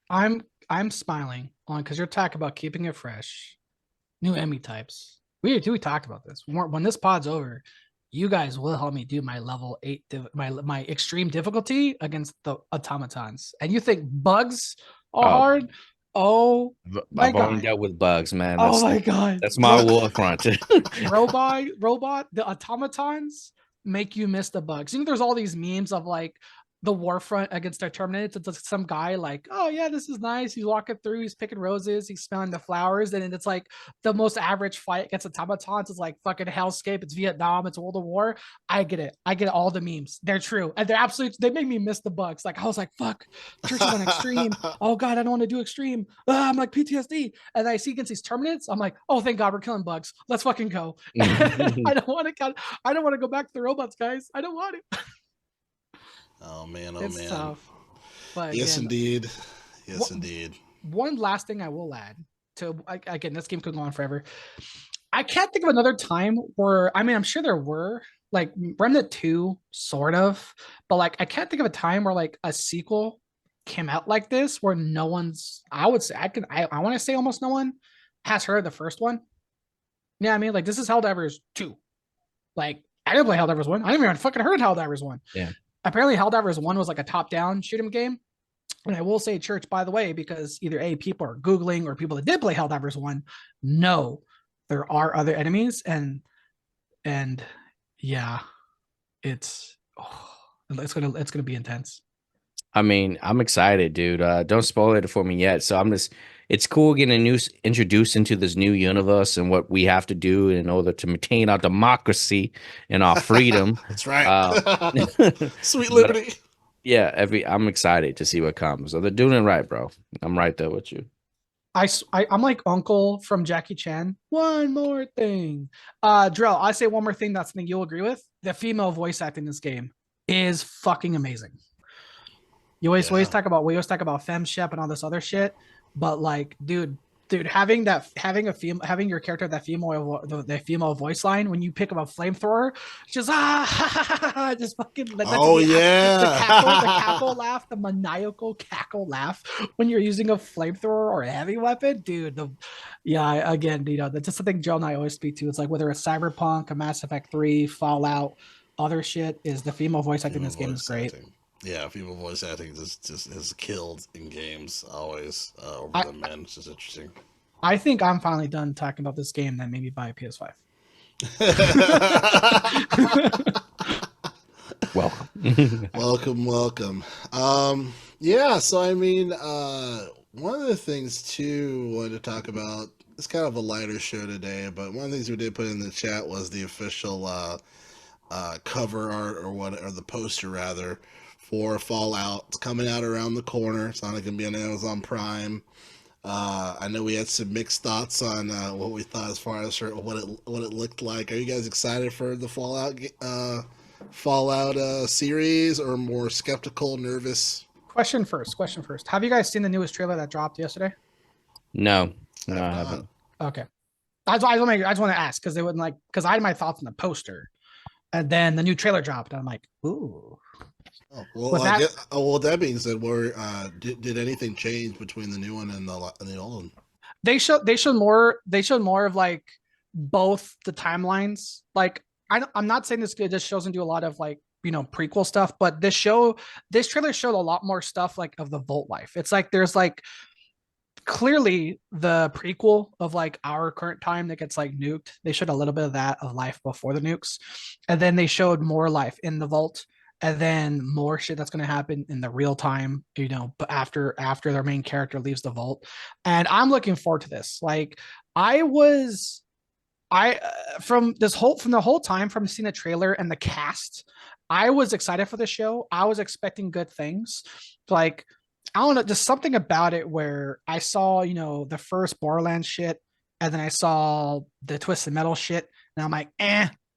I'm smiling on, because you're talking about keeping it fresh. New enemy types. We talked about this. When this pod's over, you guys will help me do my level 8, my extreme difficulty against the automatons. And you think bugs are hard? Oh my God. I've only dealt with bugs, man. Oh my God. That's my war front. Robot, the automatons make you miss the bugs. There's all these memes of like the war front against the Terminates. It's some guy like, oh yeah, this is nice. He's walking through, he's picking roses, he's smelling the flowers, and it's like the most average fight against automatons is like fucking hellscape. It's Vietnam, it's World War. I get it. I get all the memes. They're true, and they're absolute. They make me miss the bugs. Like, I was like, fuck, Church is on extreme. Oh God, I don't want to do extreme. I'm like PTSD, and I see against these Terminates, I'm like, oh thank God we're killing bugs. Let's fucking go. I don't want to go back to the robots, guys. I don't want it. Oh man, it's man. Tough. But yes, again, indeed. One last thing I will add to, again, this game could go on forever. I can't think of another time where, I mean, I'm sure there were, like Remnant 2, sort of, but like I can't think of a time where like a sequel came out like this where no one's, I would say, I want to say almost no one has heard of the first one. Yeah, I mean, like, this is Helldivers 2. Like, I didn't play Helldivers 1. I didn't even fucking heard of Helldivers 1. Yeah. apparently Helldivers 1 was like a top-down shoot 'em game. And I will say, Church, by the way, because either A, people are Googling, or people that did play Helldivers 1 know there are other enemies, and yeah, it's gonna be intense. I mean, I'm excited, dude. Don't spoil it for me yet. So it's cool getting introduced into this new universe and what we have to do in order to maintain our democracy and our freedom. That's right. Sweet But, liberty. yeah, I'm excited to see what comes. So they're doing it right, bro. I'm right there with you. I'm like Uncle from Jackie Chan. One more thing. Drell, I say one more thing that's something you'll agree with. The female voice acting in this game is fucking amazing. We always talk about FemShep and all this other shit, but like, dude, having your character that the female voice line when you pick up a flamethrower, just just fucking the cackle laugh, the maniacal cackle laugh when you're using a flamethrower or a heavy weapon, dude. Again, that's just something Joe and I always speak to. It's like whether it's Cyberpunk, a Mass Effect 3, Fallout, other shit, is the female voice acting in this game is great. Yeah, female voice acting just has killed in games always over the men. It's just interesting. I think I'm finally done talking about this game. That made me buy a PS5. welcome. Yeah. So I mean, one of the things too I wanted to talk about. It's kind of a lighter show today, but one of the things we did put in the chat was the official cover art or the poster rather for Fallout. It's coming out around the corner. It's not going to be on Amazon Prime. I know we had some mixed thoughts on what we thought as far as what it looked like. Are you guys excited for the Fallout series, or more skeptical, nervous? Question first. Have you guys seen the newest trailer that dropped yesterday? No, I haven't. Okay. I just want to ask because I had my thoughts on the poster, and then the new trailer dropped, and I'm like, ooh. Oh, well, with that being said, did anything change between the new one and the old one? They showed more of like both the timelines. Like I'm not saying this just shows into a lot of like prequel stuff, but this trailer showed a lot more stuff like of the Vault life. It's like there's like clearly the prequel of like our current time that gets like nuked. They showed a little bit of that of life before the nukes, and then they showed more life in the Vault. And then more shit that's going to happen in the real time, but after their main character leaves the Vault. And I'm looking forward to this. Like from the whole time, from seeing the trailer and the cast, I was excited for the show. I was expecting good things. Like, I don't know, just something about it where I saw, the first Borderlands shit, and then I saw the Twisted Metal shit, and I'm like,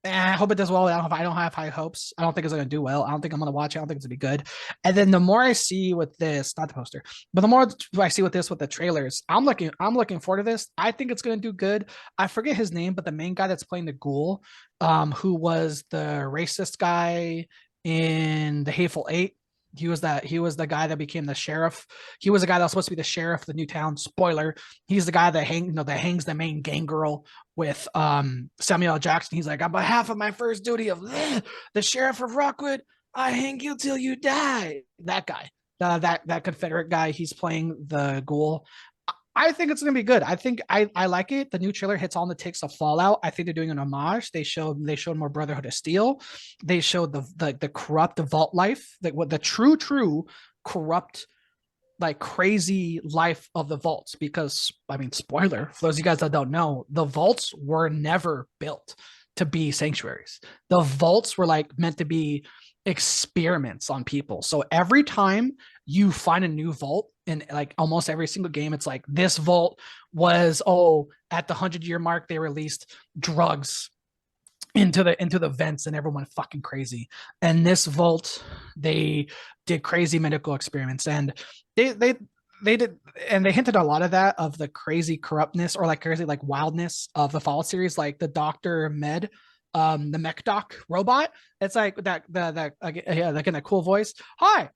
I hope it does well. I don't have high hopes. I don't think it's going to do well. I don't think I'm going to watch it. I don't think it's going to be good. And then the more I see with this, not the poster, but the more I see with the trailers, I'm looking forward to this. I think it's going to do good. I forget his name, but the main guy that's playing the Ghoul, who was the racist guy in the Hateful Eight. He was the guy that became the sheriff. He was the guy that was supposed to be the sheriff of the new town. Spoiler. He's the guy that hangs the main gang girl with Samuel L. Jackson. He's like, on behalf of my first duty of the sheriff of Rockwood, I hang you till you die. That guy, that Confederate guy, he's playing the Ghoul. I think it's gonna be good. I think I like it. The new trailer hits all the ticks of Fallout. I think they're doing an homage. They showed more Brotherhood of Steel. They showed the corrupt Vault life, the true corrupt, like crazy life of the Vaults. Because I mean, spoiler for those of you guys that don't know, the Vaults were never built to be sanctuaries. The Vaults were like meant to be experiments on people. So every time you find a new Vault in like almost every single game, it's like this Vault was at the 100-year mark they released drugs into the vents and everyone fucking crazy. And this Vault, they did crazy medical experiments, and they did, and they hinted a lot of that of the crazy corruptness or like crazy like wildness of the Fallout series, like the Dr. Med, the mech doc robot. It's like that like in a cool voice. Hi,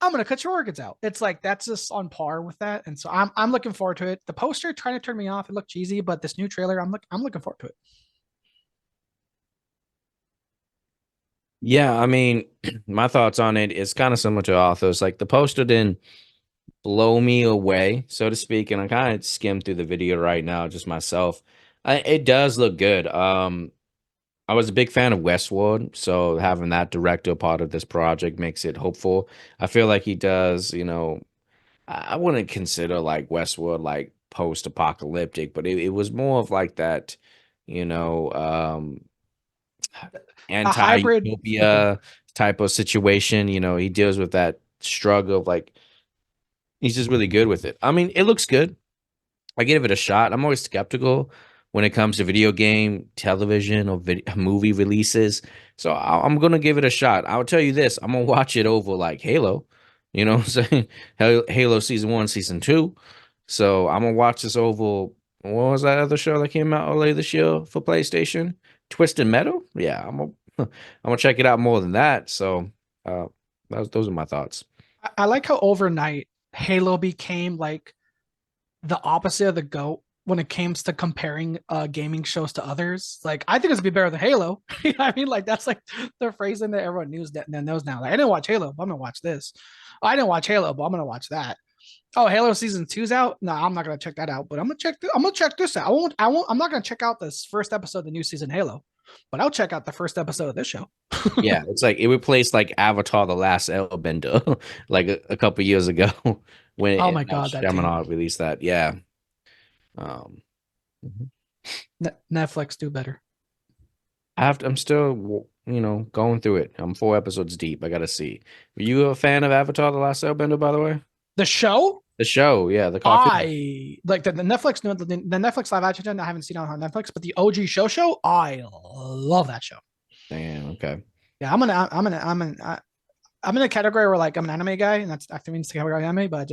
I'm gonna cut your organs out. It's like that's just on par with that, and so I'm looking forward to it. The poster trying to turn me off. It looked cheesy, but this new trailer, I'm looking forward to it. Yeah, I mean, my thoughts on it is kind of similar to Arthur's. Like the poster didn't blow me away, so to speak, and I kind of skimmed through the video right now, just myself. It does look good. I was a big fan of Westworld, so having that director part of this project makes it hopeful. I feel like he does, I wouldn't consider like Westworld like post-apocalyptic, but it was more of like that, you know, A hybrid. Okay. anti-utopia type of situation. He deals with that struggle of like he's just really good with it. I mean, it looks good. I give it a shot. I'm always skeptical when it comes to video game, television, or movie releases. So I'm gonna give it a shot. I'll tell you this: I'm gonna watch it over like Halo. You know what I'm saying? Halo season 1, season 2. So I'm gonna watch this over. What was that other show that came out earlier this year for PlayStation? Twisted Metal. Yeah, I'm gonna I'm gonna check it out more than that. So uh, those are my thoughts. I like how overnight Halo became like the opposite of the GOAT when it comes to comparing gaming shows to others. Like, I think it's gonna be better than Halo. You know what I mean? Like, that's like the phrasing that everyone knows now. Like, I didn't watch Halo, but I'm gonna watch this. I didn't watch Halo, but I'm gonna watch that. Oh, Halo season two's out. No, I'm not gonna check that out. But I'm gonna check. I'm gonna check this out. I won't. I won't. I'm not gonna check out this first episode of the new season Halo, but I'll check out the first episode of this show. Yeah, it's like it replaced like Avatar: The Last Airbender, like a couple years ago when Oh my god, that too. Shyamalan released that. Yeah. Um, mhm. Netflix do better. I'm still, going through it. I'm 4 episodes deep. I gotta see. Were you a fan of Avatar: The Last Airbender, by the way? The show, The show, yeah, the cartoon. I like the Netflix. The Netflix live action. I haven't seen it on Netflix, but the OG show. I love that show. Damn. Okay. Yeah, I'm in a category where like I'm an anime guy, and that's after means to category anime, but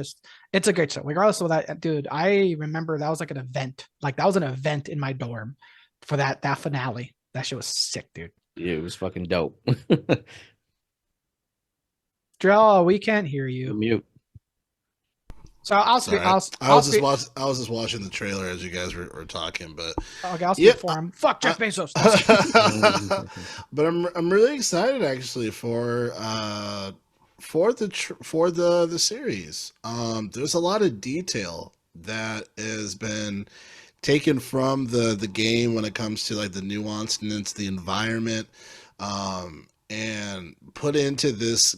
it's a great show. Regardless of that, dude, I remember that was like an event. Like that was an event in my dorm for that finale. That shit was sick, dude. Yeah, it was fucking dope. Drell, we can't hear you. Mute. So I'll speak. Sorry, I I'll was speak. I was just watching the trailer as you guys were talking, but Okay, I'll speak yeah, for him. Fuck Jeff Bezos. but I'm really excited actually for the series. There's a lot of detail that has been taken from the game when it comes to like the nuanceness, the environment, and put into this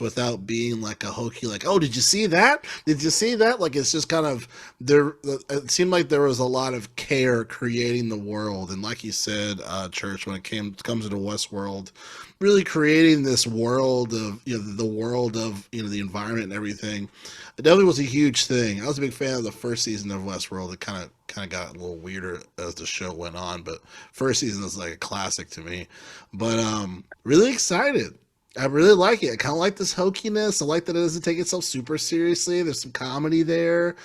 without being like a hokey, like, oh, did you see that? Did you see that? Like, it's just kind of there. It seemed like there was a lot of care creating the world, and like you said, Church, when it comes to the Westworld, really creating this world of the world of the environment and everything. It definitely was a huge thing. I was a big fan of the first season of Westworld. It kind of got a little weirder as the show went on, but first season was like a classic to me. But really excited. I really like it. I kind of like this hokiness. I like that it doesn't take itself super seriously. There's some comedy there.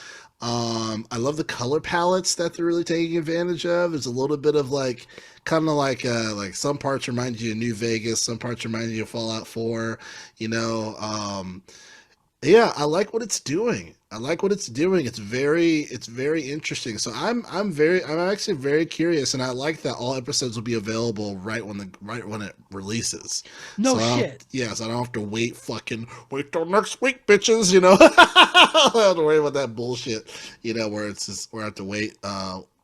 I love the color palettes that they're really taking advantage of. There's a little bit of like, kind of like some parts remind you of New Vegas, some parts remind you of Fallout 4. You know, yeah, I like what it's doing. I like what it's doing. It's very interesting. So I'm actually very curious, and I like that all episodes will be available right when it releases. No So shit. yeah, so I don't have to wait till next week, bitches. I don't have to worry about that bullshit. Where it's just where I have to wait.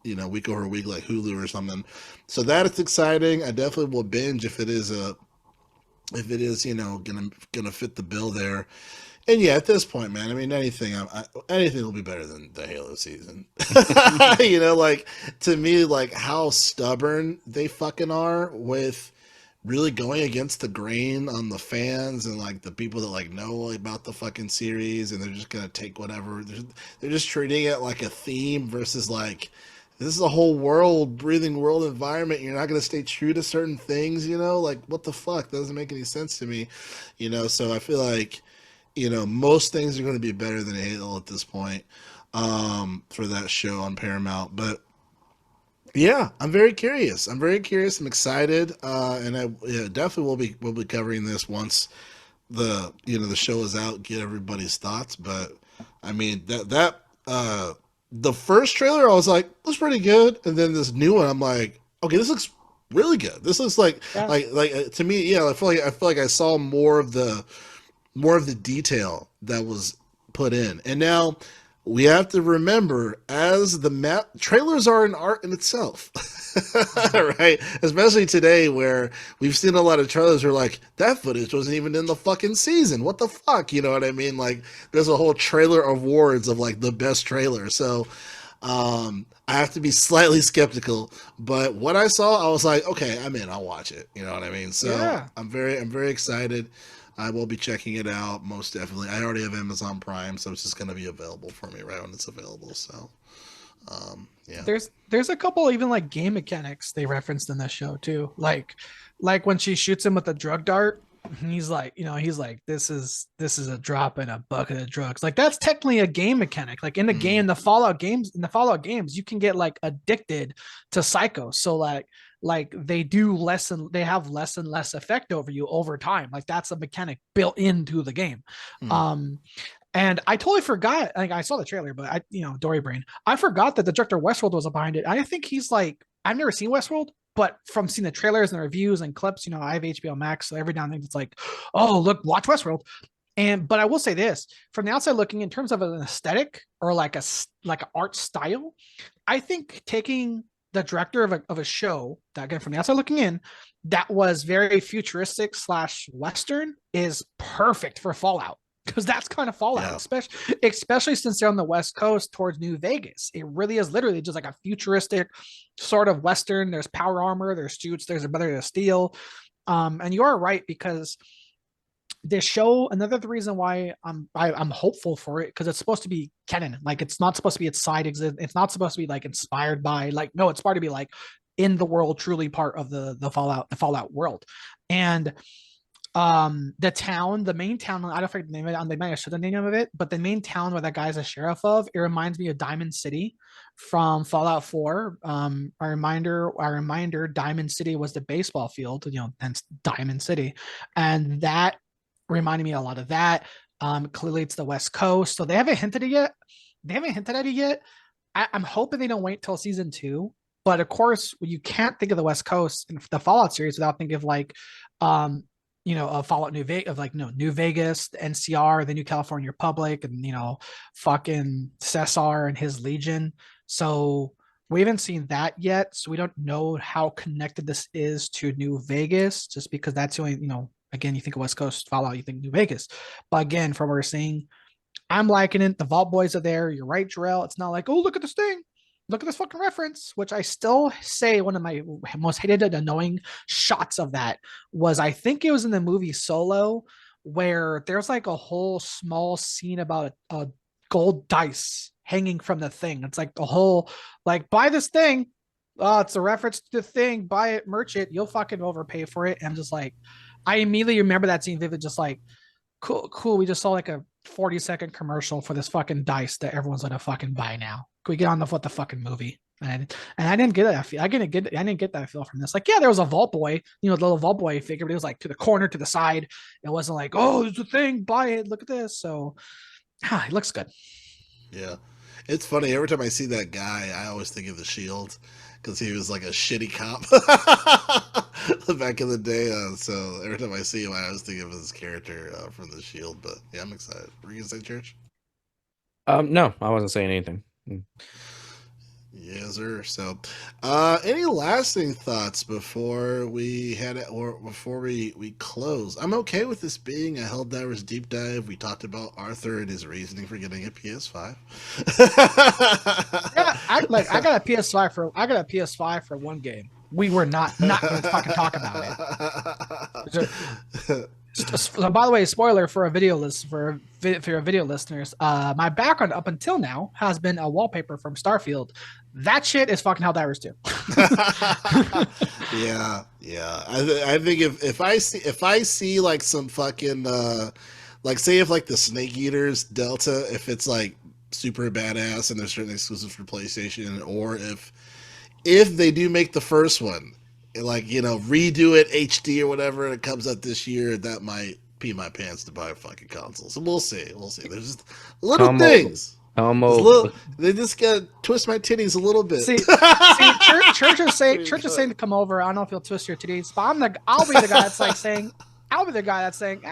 Week over week like Hulu or something. So that is exciting. I definitely will binge if it is gonna fit the bill there. And yeah, at this point, man, I mean, anything will be better than the Halo season. Like to me, like how stubborn they fucking are with really going against the grain on the fans and like the people that like know about the fucking series, and they're just gonna take whatever. They're just treating it like a theme versus like this is a whole world, breathing world environment. You're not gonna stay true to certain things, like what the fuck? That doesn't make any sense to me, So I feel like most things are going to be better than Halo at this point for that show on Paramount. But yeah, I'm very curious. I'm excited, and I definitely will be covering this once the show is out. Get everybody's thoughts. But I mean the first trailer I was like, looks pretty good, and then this new one I'm like, okay, this looks really good. This looks like to me, yeah. I feel like I saw more of the detail that was put in, and now we have to remember as the trailers are an art in itself. Right, especially today where we've seen a lot of trailers where like that footage wasn't even in the fucking season, what the fuck, you know what I mean? Like there's a whole trailer awards of like the best trailer, so I have to be slightly skeptical, but what I saw I was like, okay, I'm in, I'll watch it, you know what I mean? So Yeah. I'm very excited. I will be checking it out most definitely. I already have Amazon Prime, so it's just going to be available for me right when it's available. So yeah. There's a couple even like game mechanics they referenced in this show too. Like when she shoots him with a drug dart, he's like, this is a drop in a bucket of drugs. Like that's technically a game mechanic. Like in the game, the Fallout games, you can get like addicted to Psycho. So like they have less and less effect over you over time. Like that's a mechanic built into the game. And I totally forgot. Like I saw the trailer, but Dory brain. I forgot that the director of Westworld was behind it. I think he's like, I've never seen Westworld, but from seeing the trailers and the reviews and clips, I have HBO Max, so every now and then it's like, oh look, watch Westworld. But I will say this, from the outside looking, in terms of an aesthetic or like an art style, I think taking the director of a show that, again, from the outside looking in, that was very futuristic / Western is perfect for Fallout. Because that's kind of Fallout, especially since they're on the West Coast towards New Vegas. It really is literally just like a futuristic sort of Western. There's power armor, there's suits, there's a brother of steel. And you are right, because this show, another reason why I'm hopeful for it, because it's supposed to be canon. Like it's not supposed to be its side exit. It's not supposed to be like inspired by no, it's supposed to be like in the world, truly part of the Fallout world. And the main town, I don't forget the name of it, they might have showed the name of it, but the main town where that guy's a sheriff of, it reminds me of Diamond City from Fallout 4. A reminder, Diamond City was the baseball field, hence Diamond City. And that reminded me a lot of that. Clearly it's the West Coast, so they haven't hinted at it yet. I'm hoping they don't wait till season 2. But of course, you can't think of the West Coast in the Fallout series without thinking of like, of Fallout New Vegas, New Vegas, the NCR, the New California Republic, and fucking Cesar and his Legion. So we haven't seen that yet, so we don't know how connected this is to New Vegas. Just because that's the only, again, you think of West Coast Fallout, you think New Vegas. But again, from what we're seeing, I'm liking it. The Vault Boys are there. You're right, Jarrell. It's not like, oh, look at this thing. Look at this fucking reference, which I still say one of my most hated and annoying shots of that was, I think it was in the movie Solo, where there's like a whole small scene about a gold dice hanging from the thing. It's like the whole, like, buy this thing. Oh, it's a reference to the thing. Buy it, merch it. You'll fucking overpay for it. And I'm just like, I immediately remember that scene vivid, just like, cool. We just saw like a 40-second commercial for this fucking dice that everyone's gonna fucking buy now. Can we get on with the fucking movie? And I didn't get that feel. I didn't get that feel from this. Like, yeah, there was a Vault Boy, the little Vault Boy figure, but it was like to the corner, to the side. It wasn't like, oh, it's a thing, buy it, look at this. So it looks good. Yeah. It's funny, every time I see that guy, I always think of the Shield, because he was like a shitty cop back in the day. So every time I see him, I always think of his character from the Shield. But yeah, I'm excited. Were you gonna say, Church? No, I wasn't saying anything. Yes, sir. So, any lasting thoughts before we we close? I'm okay with this being a Helldivers deep dive. We talked about Arthur and his reasoning for getting a PS5. Yeah, I got a PS5 for one game. We were not going to fucking talk about it. So, by the way, spoiler for a video list for your video listeners. My background up until now has been a wallpaper from Starfield. That shit is fucking Helldivers 2. Yeah. I think if I see like some fucking like, say if like the Snake Eaters Delta, if it's like super badass and there's certain exclusives for PlayStation, or if they do make the first one, like, redo it HD or whatever, and it comes out this year, that might pee my pants to buy a fucking console. So we'll see. There's just little things. They just gotta twist my titties a little bit. See, church is saying to come over. I don't know if you'll twist your titties, but I'll be the guy that's like saying,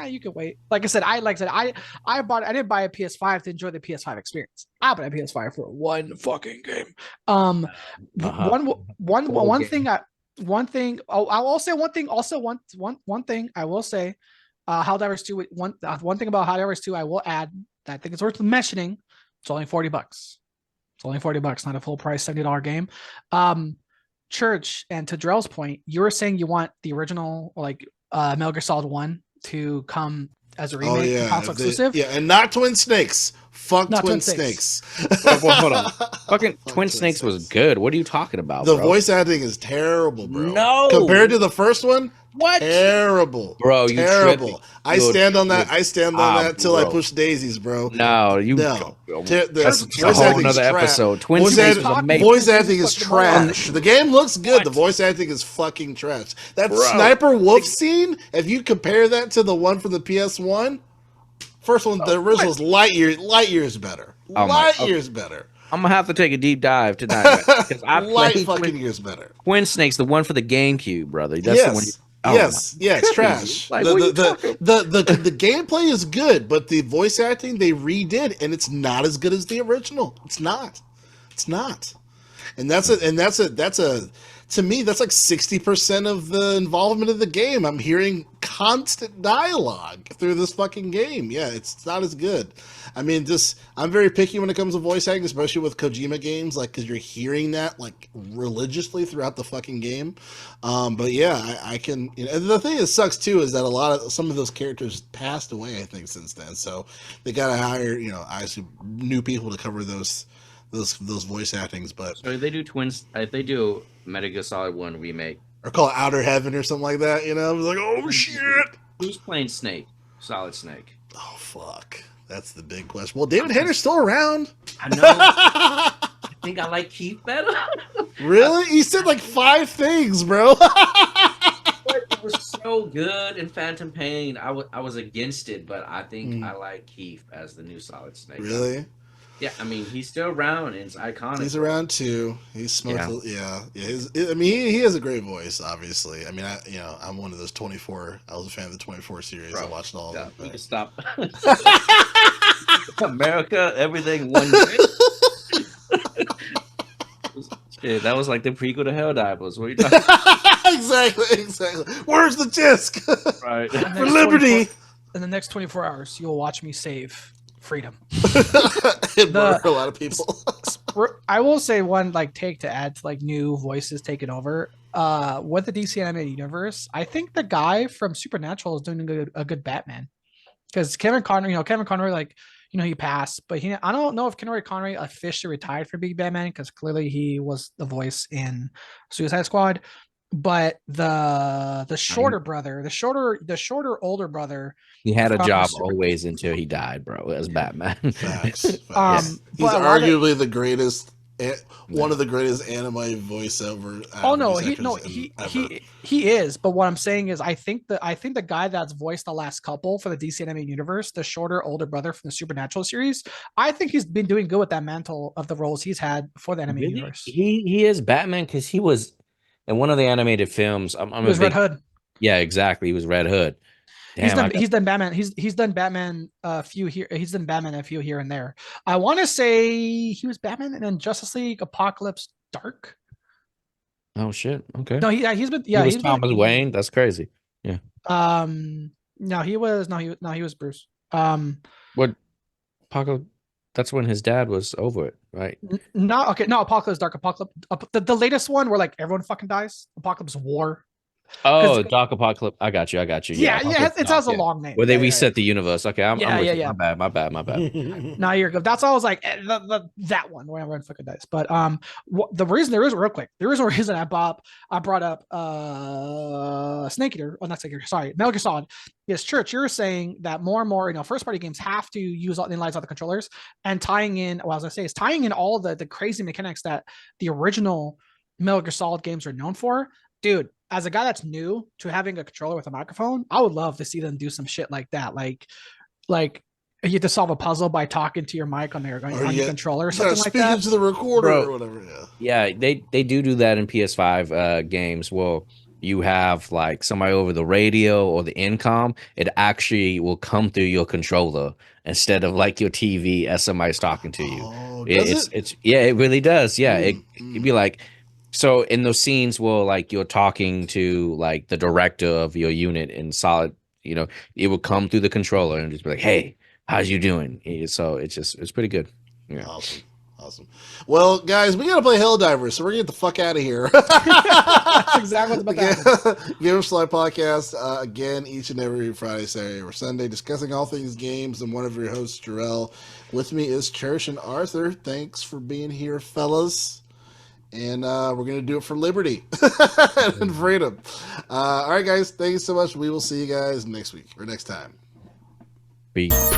you can wait. Like I said, I didn't buy a PS5 to enjoy the PS5 experience. I bought a PS5 for one fucking game. One thing I will say I will say, Helldivers 2, one thing about Helldivers 2 I will add that I think it's worth mentioning. It's only $40. It's only $40, not a full price $70 game. Church, and to Drell's point, you were saying you want the original, like Metal Gear Solid 1 to come as a remake, console exclusive. Yeah, and not Twin Snakes. Fuck Twin Snakes. Hold on. Fucking Twin Snakes was good. What are you talking about? The voice acting is terrible, bro. No. Compared to the first one, what? Terrible. Bro, terrible. I stand on that till I push daisies, bro. No. That's a whole another episode. Twin Snakes was amazing. Voice acting is trash. The game looks good. The voice acting is fucking trash. That Sniper Wolf scene, if you compare that to the one from the PS1, first one, the original is light years better. Light years better. I'm gonna have to take a deep dive tonight because I played fucking years better. Twin Snakes, the one for the GameCube, brother. That's the one. Yes, trash. Like, the gameplay is good, but the voice acting they redid, and it's not as good as the original. It's not. And that's a to me, that's like 60% of the involvement of the game. I'm hearing constant dialogue through this fucking game. Yeah, it's not as good. I mean, I'm very picky when it comes to voice acting, especially with Kojima games, like, because you're hearing that, like, religiously throughout the fucking game. But yeah, I can, and the thing that sucks, too, is that some of those characters passed away, I think, since then. So they got to hire, I assume, new people to cover those voice actings. But so if they do Metal Gear Solid 1 remake, or call it Outer Heaven or something like that, I was like, oh shit, who's playing Snake? Solid Snake. Oh fuck, that's the big question. Well, David Hayter's still around. I know. I think I like Keith better. Really? He said like 5 things, bro. It was so good in Phantom Pain. I was against it, but I think I like Keith as the new Solid Snake. Really? Yeah, I mean, he's still around and it's iconic. He's around too. He's smoked. Yeah. He has a great voice. Obviously, I mean, I'm one of those 24. I was a fan of the 24 series. Bro, I watched all of them. We can stop. America, everything one day. Shit, that was like the prequel to Helldivers. What are you talking about? Exactly. Where's the disc? Right. For liberty. In the next 24 hours, you'll watch me save freedom. It murdered a lot of people. I will say one take to add to new voices taking over. With the DC animated universe, I think the guy from Supernatural is doing a good Batman. Because Kevin Conroy, he passed, but I don't know if Kevin Conroy officially retired for being Batman because clearly he was the voice in Suicide Squad. But the shorter brother, the shorter older brother, he had a job always until he died, bro, as Batman. Facts. He's arguably the greatest, one of the greatest anime voiceover. He is. But what I'm saying is, I think the guy that's voiced the last couple for the DC animated universe, the shorter older brother from the Supernatural series, I think he's been doing good with that mantle of the roles he's had for the animated universe. He is Batman because he was. In one of the animated films, he was Red Hood. Yeah, exactly. He was Red Hood. Damn, he's done Batman. He's done Batman a few here. He's done Batman a few here and there. I want to say he was Batman and then Justice League Apocalypse Dark. Oh shit. Okay. No, he's been. Yeah, he was Thomas Wayne. That's crazy. Yeah. No, he was Bruce. What Apocalypse? That's when his dad was over it, right? No, Apocalypse Dark, Apocalypse. The latest one where everyone fucking dies. Apocalypse War. Oh, Dark Apocalypse. I got you. Yeah, it has a long name. Where they reset the universe. Okay, I'm yeah. My bad. No, you're good. That's all I was like, that one where everyone fucking dies. But the reason I brought up Snake Eater, not Snake Eater, sorry, Metal Gear Solid, is Church. You're saying that more and more, first party games have to utilize all the controllers and tying in all the crazy mechanics that the original Metal Gear Solid games are known for. Dude, as a guy that's new to having a controller with a microphone, I would love to see them do some shit like that. Like You have to solve a puzzle by talking to your mic on your controller or You gotta something like speak that. into the recorder Bro. or whatever. Yeah, they do that in PS5 games. Well, you have like somebody over the radio or the intercom. It actually will come through your controller instead of like your TV as somebody's talking to you. Oh, does it? It's yeah, it really does. Yeah, it'd be Mm. like so in those scenes where like you're talking to like the director of your unit in solid, it would come through the controller and just be like, "Hey, how's you doing?" So it's pretty good. Yeah. Awesome. Well, guys, we gotta play Helldivers, so we're gonna get the fuck out of here. That's exactly what's about to happen. Gamer Slide Podcast, again, each and every Friday, Saturday, or Sunday, discussing all things games. And one of your hosts, Jarrell. With me is Cherish and Arthur. Thanks for being here, fellas. And we're going to do it for liberty and freedom. All right, guys. Thank you so much. We will see you guys next week or next time. Peace.